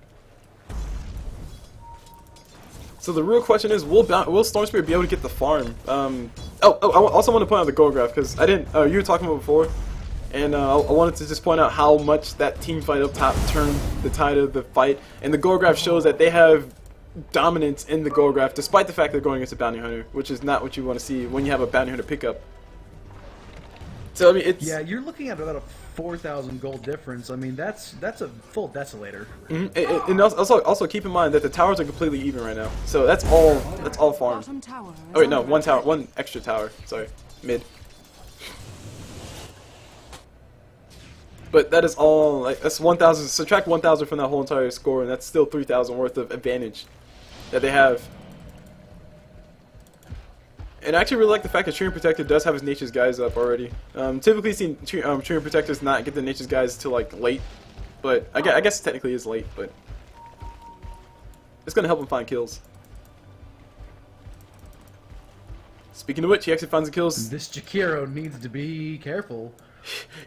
So the real question is, will Storm Spirit be able to get the farm? I also want to point out the gold graph because I didn't. You were talking about before, and I wanted to just point out how much that team fight up top turned the tide of the fight. And the gold graph shows that they have dominance in the gold graph, despite the fact they're going against a bounty hunter, which is not what you want to see when you have a bounty hunter pickup. So I mean, it's you're looking at about a 4,000 gold difference. I mean, that's a full desolator. And also keep in mind that the towers are completely even right now, so that's all farm. Oh wait, no, one extra tower. Sorry, mid. But that is all. Like, that's 1,000. Subtract 1,000 from that whole entire score, and that's still 3,000 worth of advantage that they have. And I actually really like the fact that Treant Protector does have his Nature's Guys up already. Typically seen Treant Protectors not get the Nature's Guys till like late, but I guess it technically is late, but it's gonna help him find kills. Speaking of which, he actually finds the kills. This Jakiro needs to be careful.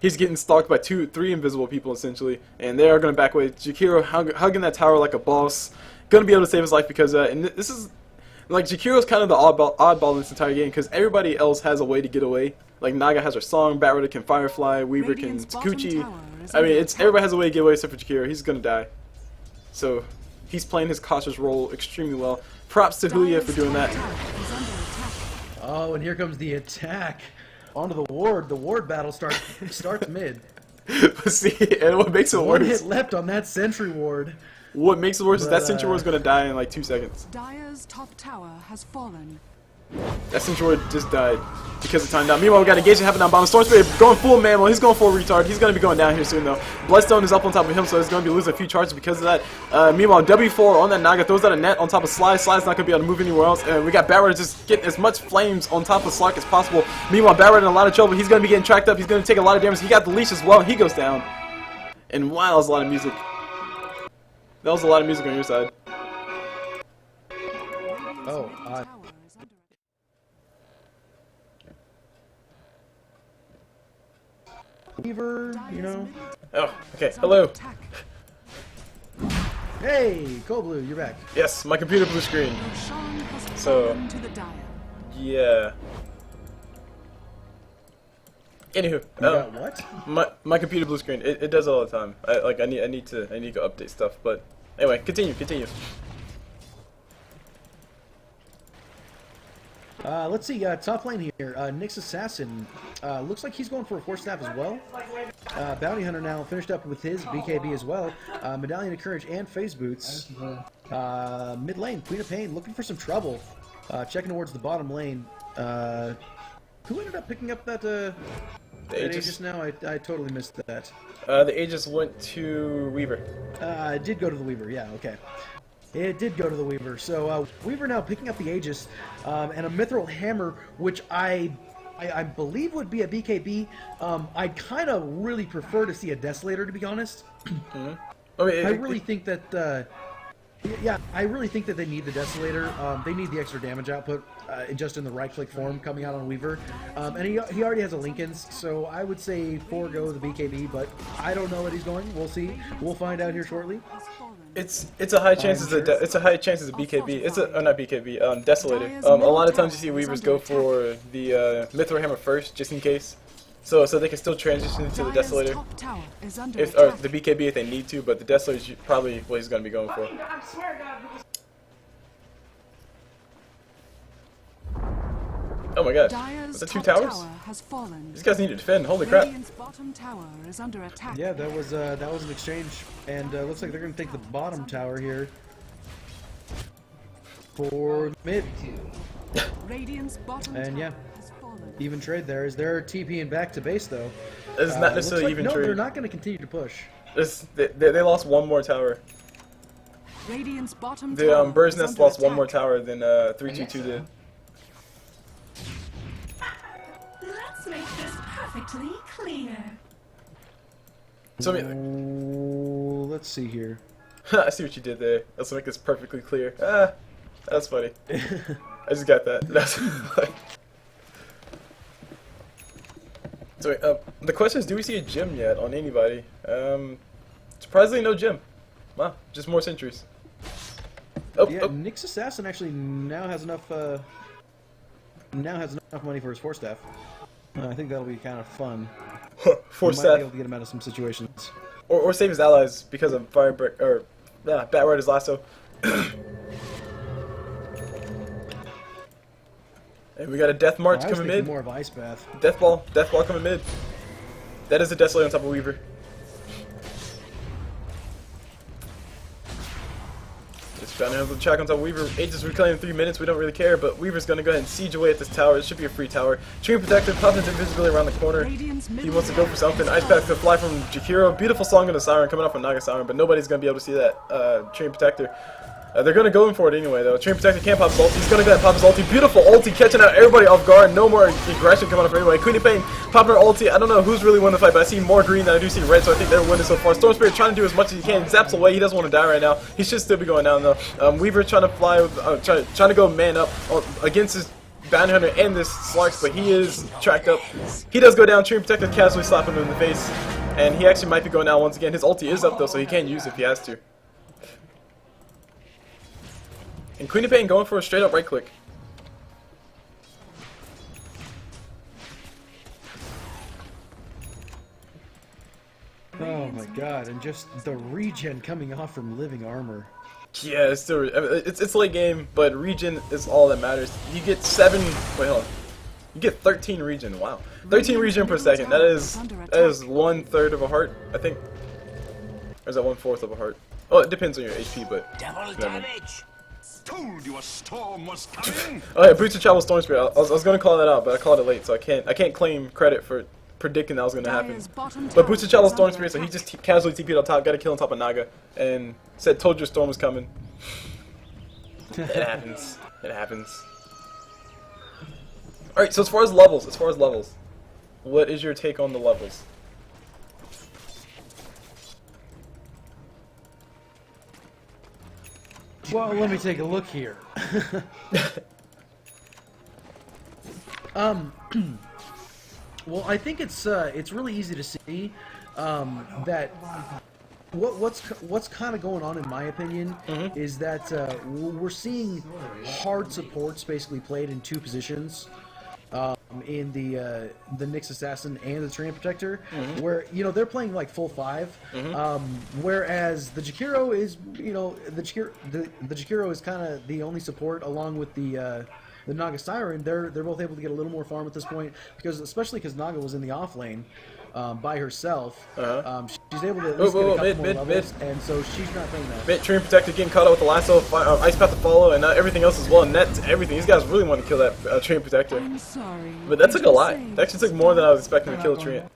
he's getting stalked by 3 invisible people essentially, and they are going to back away. Jakiro hugging that tower like a boss, going to be able to save his life because and this is like Jakiro's kind of the oddball in this entire game because everybody else has a way to get away. Like Naga has her song, Batrider can Firefly, Weaver can Takuchi. I mean, everybody has a way to get away except for Jakiro. He's going to die. So he's playing his cautious role extremely well. Props to Huya for doing that. Oh, and here comes the attack onto the ward. The ward battle starts mid. See, and what makes it One worse? hit left on that sentry ward. What makes it worse is that Sentry Ward's gonna die in like 2 seconds. Dire's top tower has fallen. That Sentry Ward just died because of time down. Meanwhile, we got engagement happening down bottom. Storm Spirit going full mammal. He's going full retard. He's gonna be going down here soon though. Bloodstone is up on top of him, so he's gonna be losing a few charges because of that. Meanwhile, W4 on that Naga throws out a net on top of Sly. Sly's not gonna be able to move anywhere else. And we got Batrider just getting as much flames on top of Slark as possible. Meanwhile, Batrider in a lot of trouble. He's gonna be getting tracked up. He's gonna take a lot of damage. He got the leash as well. He goes down. And wow, that was a lot of music. That was a lot of music on your side. Oh, Weaver, you know. Oh, okay. Hello. Hey, CulBlu, you're back. Yes, my computer blue screen. So, yeah. Anywho, You got what? my computer blue screen. It does it all the time. I need to go update stuff. But anyway, continue. Let's see, top lane here. Nyx Assassin looks like he's going for a 4-staff as well. Bounty Hunter now finished up with his BKB as well. Medallion of Courage and Phase Boots. Mid lane, Queen of Pain looking for some trouble. Checking towards the bottom lane. Who ended up picking up that Aegis now? I totally missed that. The Aegis went to Weaver. It did go to the Weaver, yeah, okay. It did go to the Weaver. So Weaver now picking up the Aegis and a Mithril Hammer, which I believe would be a BKB. I kind of really prefer to see a Desolator, to be honest. Mm-hmm. I really think that... yeah, I really think that they need the Desolator. They need the extra damage output just in the right-click form coming out on Weaver. And he already has a Lincoln's, so I would say forego the BKB, but I don't know that he's going. We'll see. We'll find out here shortly. It's a high chance it's a high chance it's a BKB. It's a not BKB. Desolator. A lot of times you see Weavers go for the Mithril Hammer first, just in case. So they can still transition to the Desolator, or the BKB if they need to, but the Desolator is probably what he's going to be going for. Oh my god, was that 2 towers? These guys need to defend, holy crap. Yeah, that was an exchange, and looks like they're going to take the bottom tower here for mid. And yeah. Even trade there. Is there TP and back to base though? This is not necessarily like, even no, trade. They're not going to continue to push. They lost 1 more tower. The Bird's Nest lost 1 more tower than 322 did. Let's make this perfectly clear. So let's see here. I see what you did there. Let's make this perfectly clear. That's funny. I just got that. That's funny. So the question is, do we see a gym yet on anybody? Surprisingly, no gym. Wow, just more sentries. Nyx Assassin actually now has enough money for his 4-staff. I think that'll be kind of fun. 4-staff. Might be able to get him out of some situations. Or save his allies because of Firebreak or Batrider's lasso. And we got a Death March coming mid. More of Ice Bath. Death Ball coming mid. That is a Desolator on top of Weaver. Just trying to have the track on top of Weaver. Aegis reclaiming 3 minutes, we don't really care, but Weaver's gonna go ahead and siege away at this tower. It should be a free tower. Treant Protector pops into invisibility around the corner. He wants to go for something. Ice Path to fly from Jakiro. Beautiful song of the Siren coming off of Naga Siren, but nobody's gonna be able to see that Treant Protector. They're going to go in for it anyway, though. Treant Protector can't pop his ulti. He's going to go ahead and pop his ulti. Beautiful ulti, catching out everybody off guard. No more aggression coming up anyway. Queen of Pain popping her ulti. I don't know who's really winning the fight, but I see more green than I do see red, so I think they're winning so far. Storm Spirit trying to do as much as he can. Zaps away. He doesn't want to die right now. He should still be going down, though. Weaver trying to fly, trying to go man up against his Bounty Hunter and this Slarks, but he is tracked up. He does go down. Treant Protector casually slapping him in the face, and he actually might be going down once again. His ulti is up though, so he can use it if he has to. And Queen of Pain going for a straight up right click. Oh my god, and just the regen coming off from living armor. Yeah, it's still it's late game, but regen is all that matters. You get 7. Wait, hold on. You get 13 regen. Wow, 13 regen per second. That is 1/3 of a heart, I think. Or is that 1/4 of a heart? Oh, it depends on your HP, but. Double damage. Told you a storm was coming. Oh yeah, Boots of Travel Storm Spirit. I was gonna call that out, but I called it late, so I can't claim credit for predicting that was gonna happen. But Boots of Travel Storm Spirit, so he just casually TP'd on top, got a kill on top of Naga, and said, "Told you a storm was coming." It happens. It happens. All right. So as far as levels, what is your take on the levels? Well, let me take a look here. Well, I think it's really easy to see that what's kind of going on, in my opinion, is that we're seeing hard supports basically played in 2 positions. In the Nyx Assassin and the Treant Protector, where they're playing like full 5, whereas the Jakiro is the Jakiro is kind of the only support along with the Naga Siren. They're both able to get a little more farm at this point especially because Naga was in the off lane by herself. She's able to at least get a couple more levels, and so she's not doing that. Treant Protector getting caught up with the lasso, Ice Path to follow, and everything else as well. Net everything. These guys really want to kill that Treant Protector. I'm sorry. But that took a lot. That actually took more than I was expecting to kill Treant.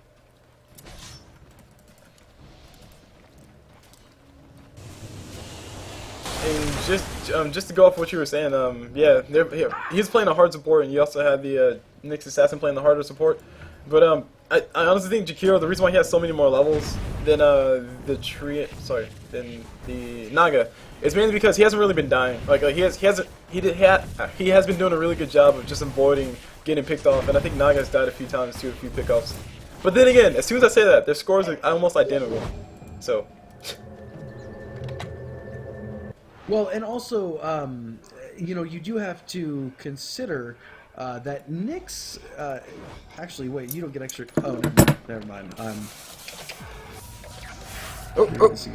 And just to go off what you were saying, yeah, he's playing a hard support, and you also had the Nyx Assassin playing the harder support. But I honestly think Jakiro, the reason why he has so many more levels than than the Naga, is mainly because he hasn't really been dying. Like he has been doing a really good job of just avoiding getting picked off, and I think Naga has died a few times too, a few pickoffs. But then again, as soon as I say that, their scores are almost identical. So. Well, and also, you do have to consider that Nyx. Actually, wait, you don't get extra. Oh, never mind.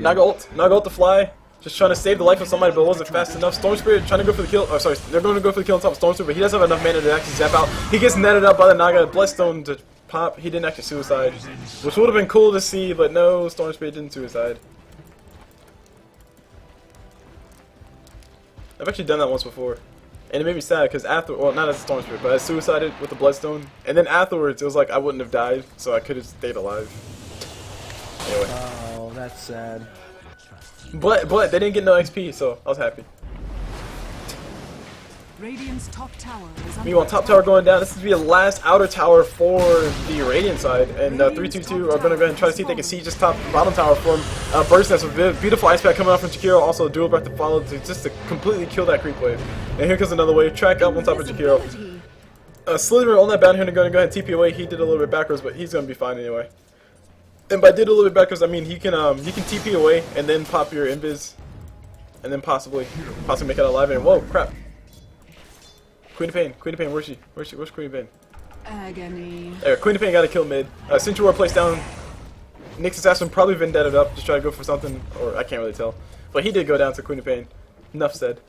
Naga ult to fly. Just trying to save the life of somebody, but wasn't fast enough. Storm Spirit trying to go for the kill. Oh, sorry, they're going to go for the kill on top of Storm Spirit, but he doesn't have enough mana to actually zap out. He gets netted up by the Naga Bloodstone to pop. He didn't actually suicide, which would have been cool to see, but no, Storm Spirit didn't suicide. I've actually done that once before, and it made me sad because well, not as a Storm Spirit, but I suicided with the Bloodstone, and then afterwards it was like I wouldn't have died, so I could have stayed alive. Anyway. Oh, that's sad. But they didn't get no XP, so I was happy. Radiant's top tower is under Meanwhile, top tower going down. This is to be the last outer tower for the Radiant side, and 322 are going to go ahead and try to see if they can see just bottom tower from Burst Nest with beautiful ice pack coming out from Jakiro. Also, dual breath to follow just to completely kill that creep wave. And here comes another wave. Track up on top of Jakiro. Slither on that bounty hunter going to go ahead and TP away. He did a little bit backwards, but he's going to be fine anyway. And by did a little bit backwards, I mean he can TP away and then pop your invis, and then possibly make it alive. And whoa, crap! Queen of Pain, where's she? Where's Queen of Pain? agony. There, Queen of Pain got a kill mid. Sentry Ward placed down. Nyx Assassin probably vendetted up, just try to go for something, or I can't really tell. But he did go down to Queen of Pain. Enough said.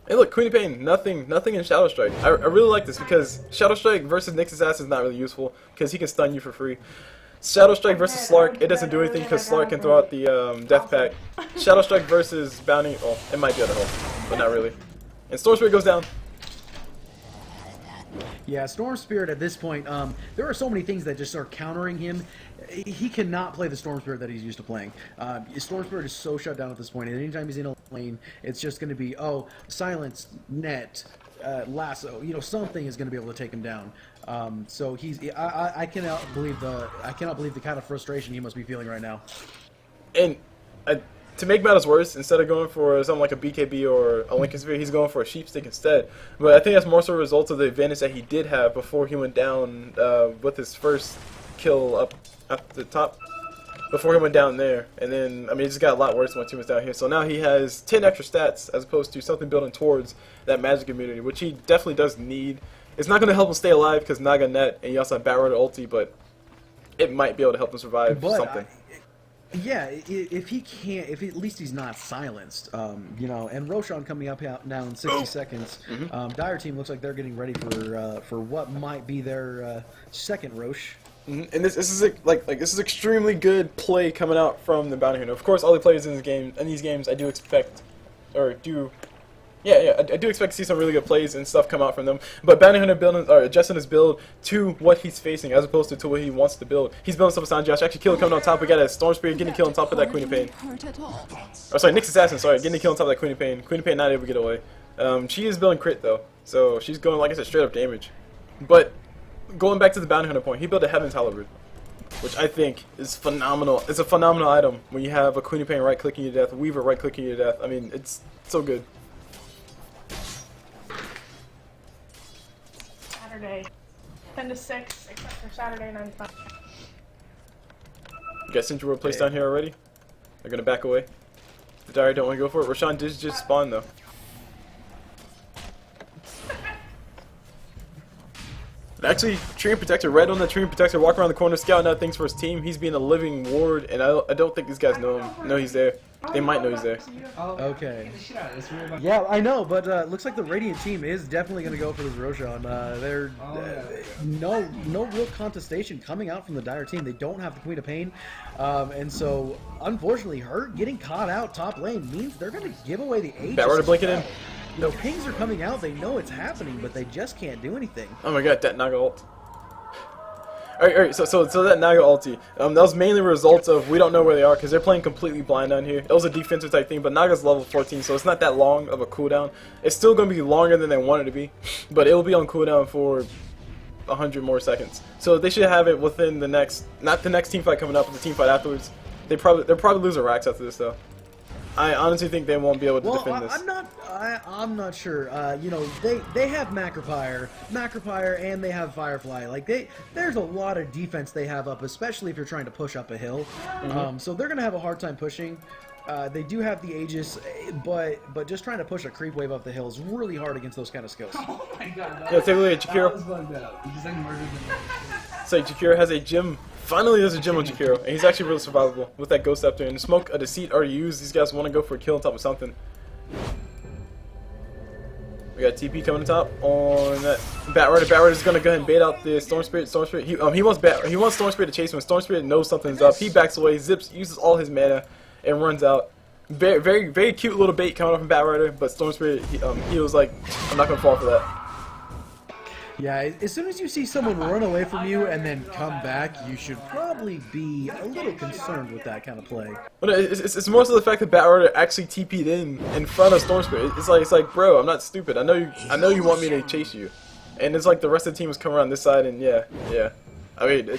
Hey look, Queen of Pain, nothing in Shadow Strike. I really like this because Shadow Strike versus Nyx Assassin is not really useful because he can stun you for free. Shadow Strike versus Slark, it doesn't do anything because Slark can throw out the Death Pack. Shadow Strike versus Bounty, oh, it might be at a hole, but not really. And Storm Spirit goes down. Yeah, Storm Spirit at this point, there are so many things that just are countering him. He cannot play the Storm Spirit that he's used to playing. Storm Spirit is so shut down at this point, and anytime he's in a lane, it's just going to be, oh, silence, net, lasso. You know, something is going to be able to take him down. So I cannot believe the kind of frustration he must be feeling right now. And to make matters worse, instead of going for something like a BKB or a Lincoln Sphere, he's going for a sheep stick instead. But I think that's more so a result of the advantage that he did have before he went down with his first kill up at the top. Before he went down there, and then, I mean, it just got a lot worse once he was down here. So now he has 10 extra stats as opposed to something building towards that magic immunity, which he definitely does need. It's not going to help him stay alive because Naga net, and you also have Batrider ulti, but it might be able to help him survive something. Yeah, if he can't, if at least he's not silenced, you know, and Roshan coming up now in 60 seconds. Dire team looks like they're getting ready for what might be their second Rosh. And this is this is extremely good play coming out from the bounty hunter. Of course, all the players in these games, I do expect, I do expect to see some really good plays and stuff come out from them. But bounty hunter building or adjusting his build to what he's facing as opposed to what he wants to build. He's building stuff on Josh. Actually, kill coming on top. We got a Storm Spirit getting a kill on top of that Queen of Pain. Oh, sorry, Nyx Assassin. Sorry, getting a kill on top of that Queen of Pain. Queen of Pain not able to get away. She is building crit though, so she's going, like I said, straight up damage. But going back to the bounty hunter point, he built a Heaven's Halberd, which I think is phenomenal. It's a phenomenal item when you have a Queen of Pain right clicking you to death, a Weaver right clicking you to death. I mean, it's so good. Saturday, 10 to 6, except for Saturday 9 to 5. You got Sentry World placed down here already. They're gonna back away. The Dire don't want to go for it. Roshan did just spawn though. Actually, Tree and Protector, red on the Tree and Protector, walking around the corner, scouting out things for his team. He's being a living ward, and I don't think these guys know him. Know he's there. They might know he's there. Okay. Yeah, I know, but looks like the Radiant team is definitely going to go for this Roshan. They're no real contestation coming out from the Dire team. They don't have the Queen of Pain, and so unfortunately, her getting caught out top lane means they're going to give away the Aegis. Batrider blinking in. You know, pings are coming out. They know it's happening, but they just can't do anything. Oh my god, that Naga ult. Alright, so that Naga ulti, that was mainly a result of we don't know where they are because they're playing completely blind down here. It was a defensive type thing, but Naga's level 14, so it's not that long of a cooldown. It's still going to be longer than they want it to be, but it will be on cooldown for 100 more seconds. So they should have it within the next, not the next team fight coming up, but the team fight afterwards. They'll probably lose a Rax after this though. I honestly think they won't be able to defend this. I'm not sure. You know, they have Macropyre, and they have Firefly. Like there's a lot of defense they have up, especially if you're trying to push up a hill. So they're gonna have a hard time pushing. They do have the Aegis, but just trying to push a creep wave up the hill is really hard against those kind of skills. Oh my god. Yeah, take a look at Jakiro. So Jakiro has a gem. Finally, there's a gem on Jakiro, and he's actually really survivable with that Ghost Scepter. And the Smoke, a Deceit already used. These guys want to go for a kill on top of something. We got TP coming on top on that Batrider. Batrider's gonna go ahead and bait out the Storm Spirit. He wants Storm Spirit to chase him. When Storm Spirit knows something's up, he backs away, zips, uses all his mana, and runs out. Very cute little bait coming off from Batrider, but Storm Spirit, he was like, I'm not gonna fall for that. Yeah, as soon as you see someone run away from you and then come back, you should probably be a little concerned with that kind of play. Well, it's more so the fact that Batrider actually TP'd in front of Storm Spirit. It's like, bro, I'm not stupid. I know you want me to chase you, and it's like the rest of the team was coming around this side, and yeah. I mean,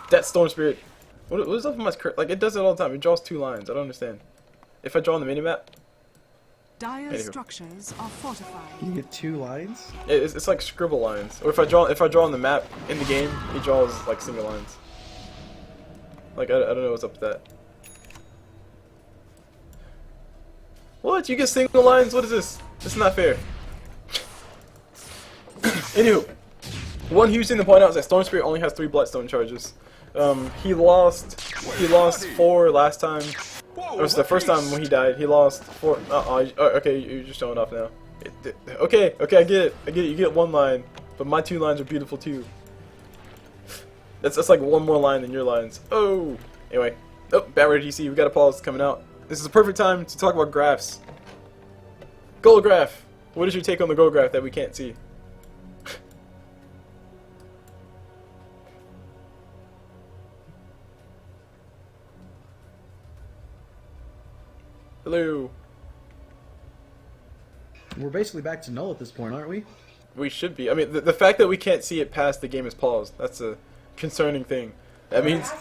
that Storm Spirit. What is up with my like? It does it all the time. It draws 2 lines. I don't understand. If I draw on the minimap. Dire's structures are fortified. You get 2 lines? It's like scribble lines. Or if I draw on the map in the game, he draws like single lines. Like I don't know what's up with that. What? You get single lines? What is this? This is not fair. Anywho, one huge thing to point out is that Storm Spirit only has 3 Bloodstone charges. He lost 4 last time. It was the first time when he died. He lost 4. Okay, you're just showing off now. Okay, I get it. You get 1 line, but my 2 lines are beautiful too. That's like 1 more line than your lines. Oh, anyway. Oh, Batrider DC. We got a pause coming out. This is the perfect time to talk about graphs. Gold graph. What is your take on the gold graph that we can't see? Hello. We're basically back to null at this point, aren't we? We should be. I mean, the fact that we can't see it past the game is paused. That's a concerning thing. That means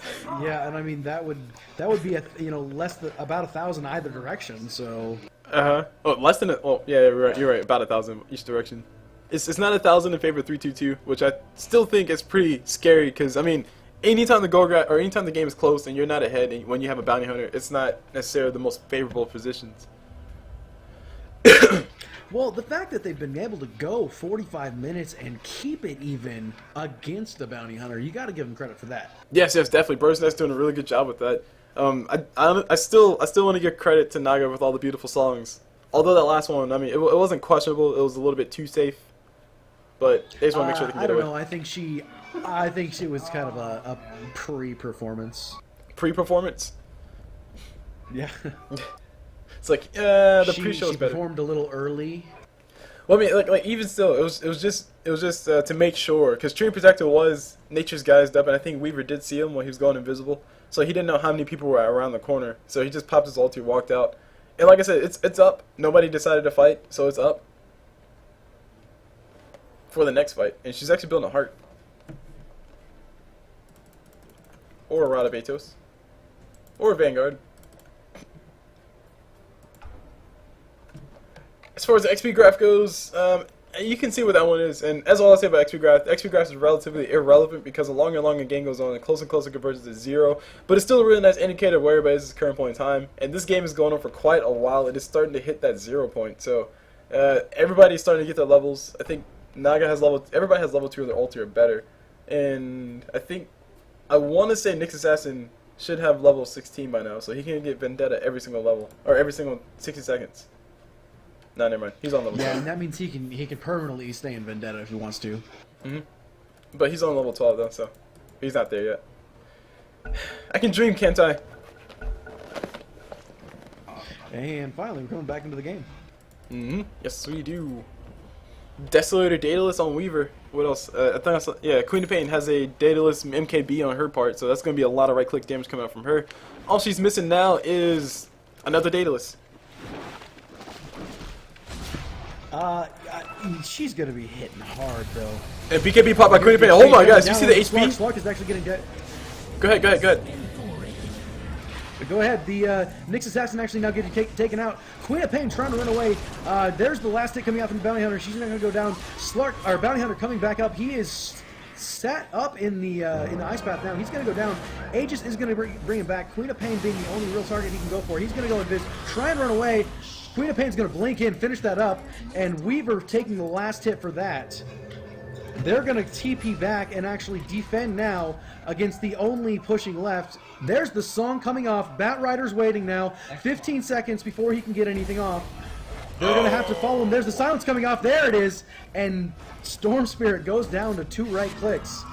Yeah, and I mean that would be less than about 1,000 either direction. So oh, less than yeah, you're right, about 1,000 each direction. It's not 1,000 in favor of 3-2-2, which I still think is pretty scary because I mean, anytime anytime the game is close and you're not ahead, and when you have a bounty hunter, it's not necessarily the most favorable positions. well, the fact that they've been able to go 45 minutes and keep it even against the bounty hunter, you got to give them credit for that. Yes, definitely. Bird's doing a really good job with that. I still want to give credit to Naga with all the beautiful songs. Although that last one, I mean, it wasn't questionable. It was a little bit too safe. But they just want to make sure they can get away. I don't know. I think she was kind of a pre-performance. Pre-performance? Yeah. It's like the pre-show is she better. performed a little early. Well, I mean, like even still, it was just to make sure, because Tree Protector was Nature's guys up, and I think Weaver did see him when he was going invisible, so he didn't know how many people were around the corner, so he just popped his ulti, walked out, and like I said, it's up. Nobody decided to fight, so it's up for the next fight, and she's actually building a heart or a Rod of Atos or a Vanguard. As far as the XP graph goes, you can see what that one is, and as all I say about XP graph is relatively irrelevant because the longer and longer the game goes on, the closer and closer it converges to 0, but it's still a really nice indicator of where everybody is at the current point in time, and this game is going on for quite a while. It is starting to hit that 0 point, so everybody's starting to get their levels. I think Naga has everybody has level 2 of their ulti or better, and I want to say Nyx Assassin should have level 16 by now, so he can get Vendetta every single level, or every single 60 seconds. No, never mind. He's on level 12. Yeah, and that means he can permanently stay in Vendetta if he wants to. But he's on level 12 though, so he's not there yet. I can dream, can't I? And finally, we're coming back into the game. Yes, we do. Desolator Daedalus on Weaver. What else? I think I saw, yeah, Queen of Pain has a Daedalus MKB on her part, so that's going to be a lot of right-click damage coming out from her. All she's missing now is another Daedalus. She's gonna be hitting hard though. And BKB popped by Queen of Pain. Oh my gosh, you see the HP? Slark is actually getting dead. Go ahead. Go ahead. The Nyx Assassin actually now getting taken out. Queen of Pain trying to run away. There's the last hit coming out from the Bounty Hunter. She's not gonna go down. Bounty Hunter coming back up. He is sat up in the ice path now. He's gonna go down. Aegis is gonna bring him back. Queen of Pain being the only real target he can go for. He's gonna go invis. Try and run away. Queen of Pain's going to blink in, finish that up, and Weaver taking the last hit for that. They're going to TP back and actually defend now against the only pushing left. There's the song coming off. Batrider's waiting now. 15 seconds before he can get anything off. They're going to have to follow him. There's the silence coming off. There it is. And Storm Spirit goes down to 2 right clicks.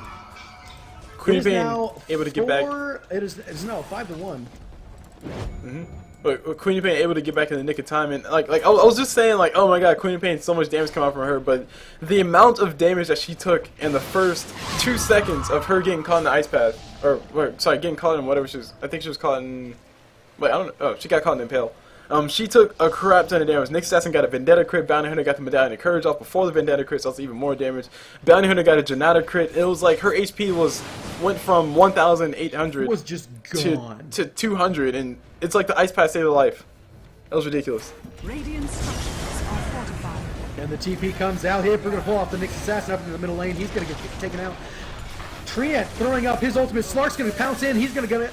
Queen of Pain able to get back. It is now 5-1. But Queen of Pain able to get back in the nick of time, and like I was just saying, like, oh my god, Queen of Pain, so much damage come out from her, but the amount of damage that she took in the first 2 seconds of her getting caught in the ice path, getting caught in whatever I think she was caught in, wait, I don't know, oh, she got caught in Impale. She took a crap ton of damage. Nyx Assassin got a Vendetta crit, Bounty Hunter got the Medallion of Courage off before the Vendetta crit, so that's even more damage. Bounty Hunter got a Janata crit. It was like her HP went from 1,800 was just gone to 200, and it's like the ice path saved her life. That was ridiculous. Radiant structures are fortified. And the TP comes out here. We're going to pull off the Nyx Assassin up into the middle lane. He's going to get taken out. Triet throwing up his ultimate. Slark's going to pounce in. He's going to get it.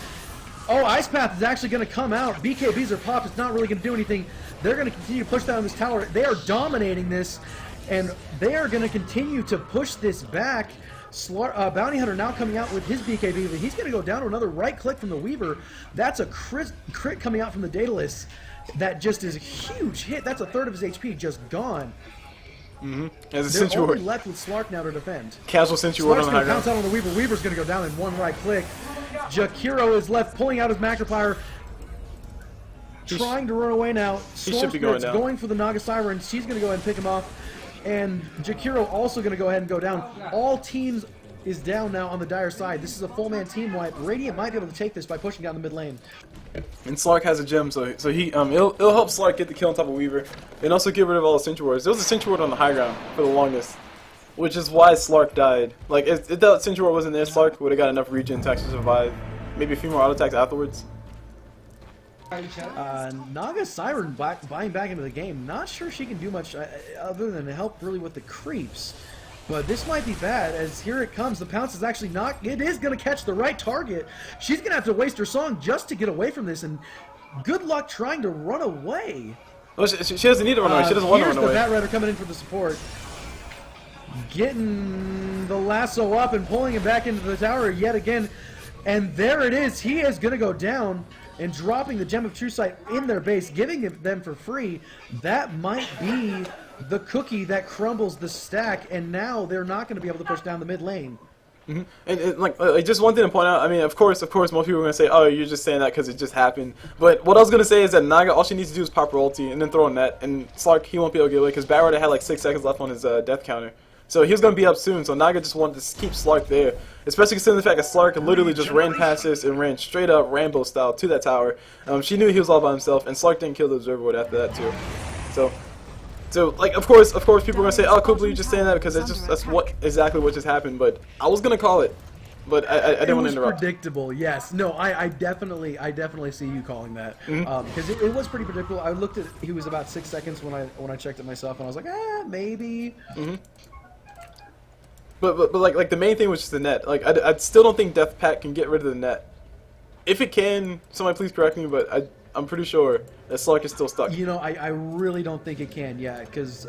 Oh, Ice Path is actually going to come out. BKBs are popped. It's not really going to do anything. They're going to continue to push down this tower. They are dominating this, and they are going to continue to push this back. Bounty Hunter now coming out with his BKB. He's going to go down to another right click from the Weaver. That's a crit coming out from the Daedalus. That just is a huge hit. That's a third of his HP just gone. As a They're Sentry only Ward. left with Slark now to defend. Casual Sentry Ward on Slark's the going high to pounce ground. out on the Weaver. Weaver's going to go down in 1 right click. Jakiro is left pulling out his Macropyre. Trying to run away now. should be going down. Going for the Naga Siren. She's going to go ahead and pick him off. And Jakiro also going to go ahead and go down. All teams is down now on the Dire side. This is a full man team wipe. Radiant might be able to take this by pushing down the mid lane. And Slark has a gem, so he it'll help Slark get the kill on top of Weaver, and also get rid of all the Sentry Wards. There was a Sentry Ward on the high ground for the longest. which is why Slark died. Like, if that Sentry Ward wasn't there, Slark would have got enough regen to actually survive. Maybe a few more auto attacks afterwards. Naga Siren buying back into the game. Not sure she can do much other than help really with the creeps. But this might be bad, as here it comes. The pounce is actually not... It is going to catch the right target. She's going to have to waste her song just to get away from this, and good luck trying to run away. Well, she doesn't need to run away. She doesn't want to run away. Here's the Bat Rider coming in for the support. Getting the lasso up and pulling him back into the tower yet again. And there it is. He is going to go down and dropping the Gem of True Sight in their base, giving it them for free. That might be the cookie that crumbles the stack, and now they're not going to be able to push down the mid lane. Mm-hmm. And like just one thing to point out, I mean, of course, most people are going to say, oh, you're just saying that because it just happened. But what I was going to say is that Naga, all she needs to do is pop her ulti and then throw a net, and Slark, he won't be able to get away because BearOfPanda had like 6 seconds left on his death counter. So he was going to be up soon, so Naga just wanted to keep Slark there. Especially considering the fact that Slark literally just ran past this and ran straight up Rambo style to that tower. She knew he was all by himself, and Slark didn't kill the Observer Ward after that too. So like of course people are going to say, oh, CulBlu, you're just saying that because that's exactly what just happened. But I was going to call it, but I didn't want to interrupt. It was predictable, yes. No, I definitely see you calling that because it was pretty predictable. I looked at he was about 6 seconds when I checked it myself, and I was like, maybe. But like the main thing was just the net. Like I still don't think Death Pact can get rid of the net. If it can, somebody please correct me. But I'm pretty sure that Slark is still stuck. You know, I really don't think it can. Yeah, because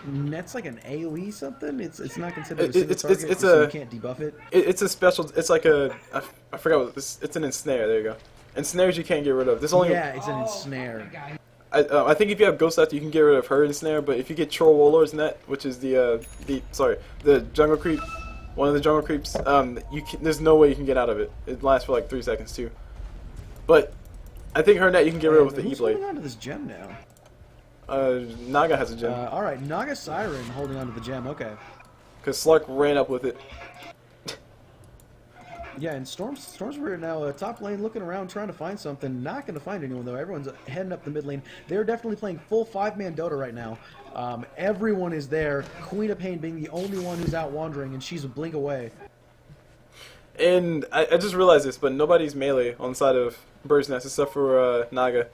net's like an AOE something. It's not considered a single target, so you can't debuff it. It's a special. It's like a I forgot what this. It's an ensnare. There you go. Ensnares you can't get rid of. This only. Yeah, it's an ensnare. I think if you have Ghost After, you can get rid of her ensnare, but if you get Troll Warlord's net, which is the jungle creep, one of the jungle creeps, there's no way you can get out of it. It lasts for like 3 seconds too. But I think her net you can get rid of with the E-Blade. Who's holding on to this gem now? Naga has a gem. All right, Naga Siren holding on to the gem. Okay. Because Slark ran up with it. Yeah, and Storms were now top lane looking around trying to find something. Not going to find anyone, though. Everyone's heading up the mid lane. They're definitely playing full 5-man Dota right now. Everyone is there. Queen of Pain being the only one who's out wandering, and she's a blink away. And I just realized this, but nobody's melee on the side of Bird's Nest except for Naga.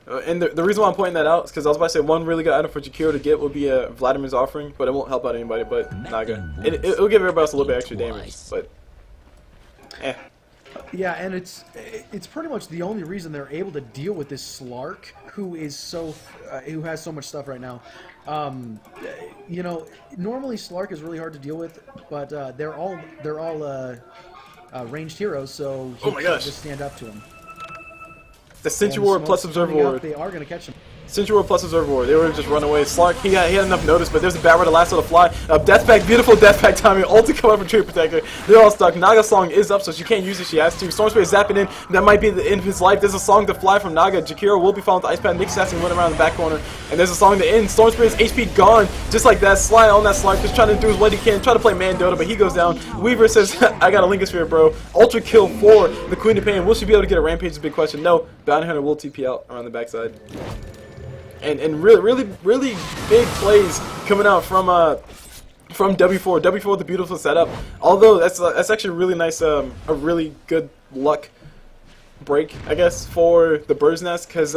And the reason why I'm pointing that out is because I was about to say one really good item for Jakiro to get would be Vladimir's Offering, but it won't help out anybody but Naga. It'll give everybody else a little bit extra damage, but... Yeah, and it's pretty much the only reason they're able to deal with this Slark, who is who has so much stuff right now. You know, normally Slark is really hard to deal with, but they're all ranged heroes, so he can't just stand up to him. The Sentry Ward plus Observer Ward. They are going to catch him. Sentry Ward plus Observer Ward. They were just run away. Slark, he had enough notice, but there's a Bat Rider last to fly. Death Pact, beautiful Death Pact timing. Ulti come up for Tree Protector. They're all stuck. Naga's song is up, so she can't use it. She has to. Storm Spirit zapping in. That might be the end of his life. There's a song to fly from Naga. Jakiro will be following with the Ice Pad. Nick Assassin went around the back corner. And there's a song to end. Storm Spirit's HP gone. Just like that. Sly on that Slark. Just trying to do what he can. Try to play Man Dota, but he goes down. Weaver says, I got a Lincoln Sphere, bro. Ultra kill for the Queen of Pain. Will she be able to get a Rampage? Is a big question. No. Bounty Hunter will TP out around the backside. And really big plays coming out from W4. W4 with a beautiful setup. Although that's actually really nice, a really good luck break, I guess, for the Bird's Nest, because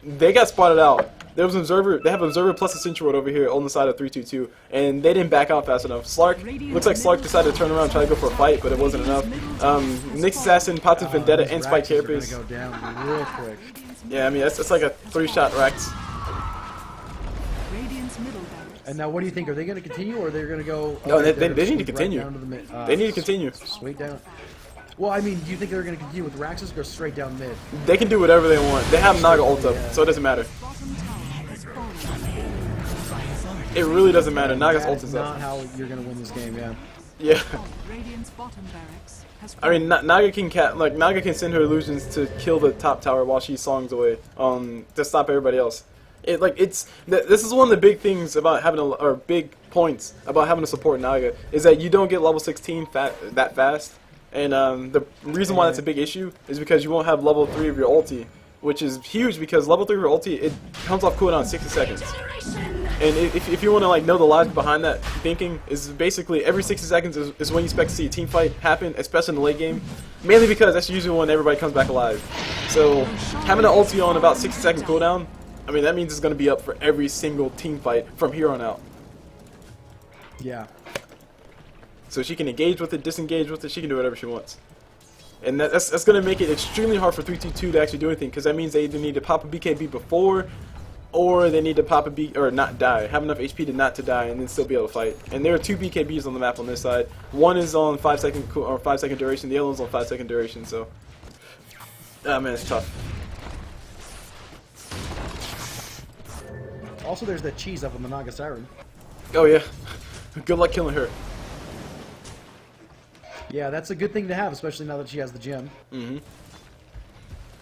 they got spotted out. There was an Observer. They have Observer plus a Sentry Ward over here on the side of 322, and they didn't back out fast enough. Slark looks like Slark decided to turn around and try to go for a fight, but it wasn't enough. Nick's Assassin, Patsi's Vendetta, and Spike Carapace. Go down real quick. Yeah, I mean that's like a 3-shot Rex. And now, what do you think? Are they going to continue, or are they going to go? No, they need to continue. They need to continue. Straight down. Well, I mean, do you think they're going to continue with Raxus or go straight down mid? They can do whatever they want. They have Naga ult up, so it doesn't matter. It really doesn't matter. Naga's ult is up. Not how you're going to win this game, yeah. Yeah. I mean, Naga can send her illusions to kill the top tower while she songs away, to stop everybody else. This is one of the big things about having or big points about having to support Naga is that you don't get level 16 that fast, and the reason why that's a big issue is because you won't have level 3 of your ulti, which is huge because level 3 of your ulti it comes off cooldown in 60 seconds, And if you want to like know the logic behind that thinking, is basically every 60 seconds is when you expect to see a team fight happen, especially in the late game. Mainly because that's usually when everybody comes back alive. So having an ulti on about 60-second cooldown, I mean that means it's going to be up for every single team fight from here on out. Yeah. So she can engage with it, disengage with it, she can do whatever she wants. And that's going to make it extremely hard for 322 to actually do anything, because that means they either need to pop a BKB before, or they need to pop a B or not die, have enough HP to not to die, and then still be able to fight. And there are 2 BKBs on the map on this side. One is on 5-second duration. The other one's on 5-second duration. So, ah man, it's tough. Also, there's that cheese up on the Naga Siren. Oh yeah, good luck killing her. Yeah, that's a good thing to have, especially now that she has the gem.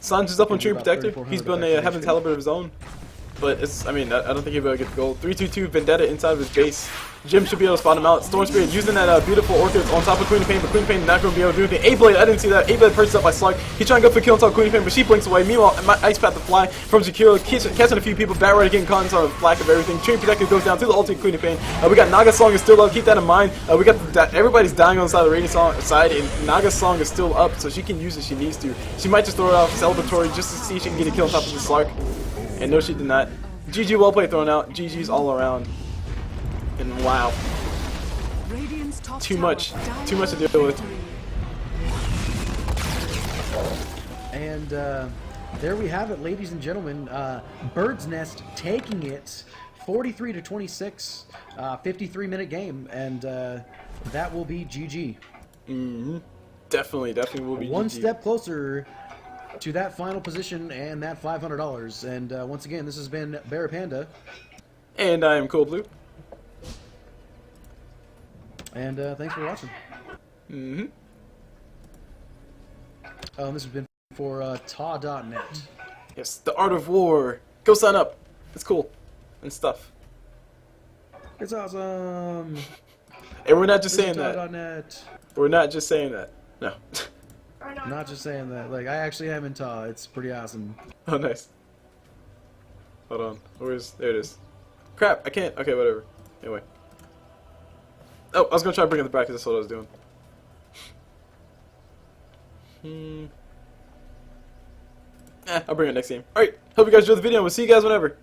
Sanj is up on Maybe Tree about Protector. 3,400 He's building a effective Heaven's HP. Halberd of his own. But it's, I mean, I don't think he'll be able to get the gold. 322 Vendetta inside of his base. Jim should be able to spot him out. Storm Spirit using that beautiful Orchid on top of Queen of Pain, but Queen of Pain not going to be able to do anything. A-Blade, I didn't see that. A-Blade purchased up by Slug. He's trying to go for kill on top of Queen of Pain, but she blinks away. Meanwhile, my Ice Path to fly from Jakiro, catching a few people. Bat Rider getting caught on the lack of everything. Tree Protector goes down to the ultimate Queen of Pain. We got Naga Song is still up. Keep that in mind. We got everybody's dying on the side of the Radiant side, and Naga Song is still up, so she can use it if she needs to. She might just throw it off celebratory just to see if she can get a kill on top of the Slark. And no, she did not. GG, well played, thrown out. GG's all around. And wow. Too much to deal with. And there we have it, ladies and gentlemen. Bird's Nest taking it 43-26, 53-minute game, and that will be GG. Definitely will be One GG. step closer to that final position and that $500. And once again, this has been BearOfPanda. And I am CulBlu. And thanks for watching. This has been for ta.net. Yes, the Art of War. Go sign up. It's cool. And stuff. It's awesome. And we're not just This is saying that. ta.net. We're not just saying that. No. Not just saying that. Like, I actually am in Ta. It's pretty awesome. Oh, nice. Hold on. There it is. Crap, I can't. Okay, whatever. Anyway. Oh, I was going to try to bring it back because that's what I was doing. I'll bring it next game. Alright, hope you guys enjoyed the video and we'll see you guys whenever.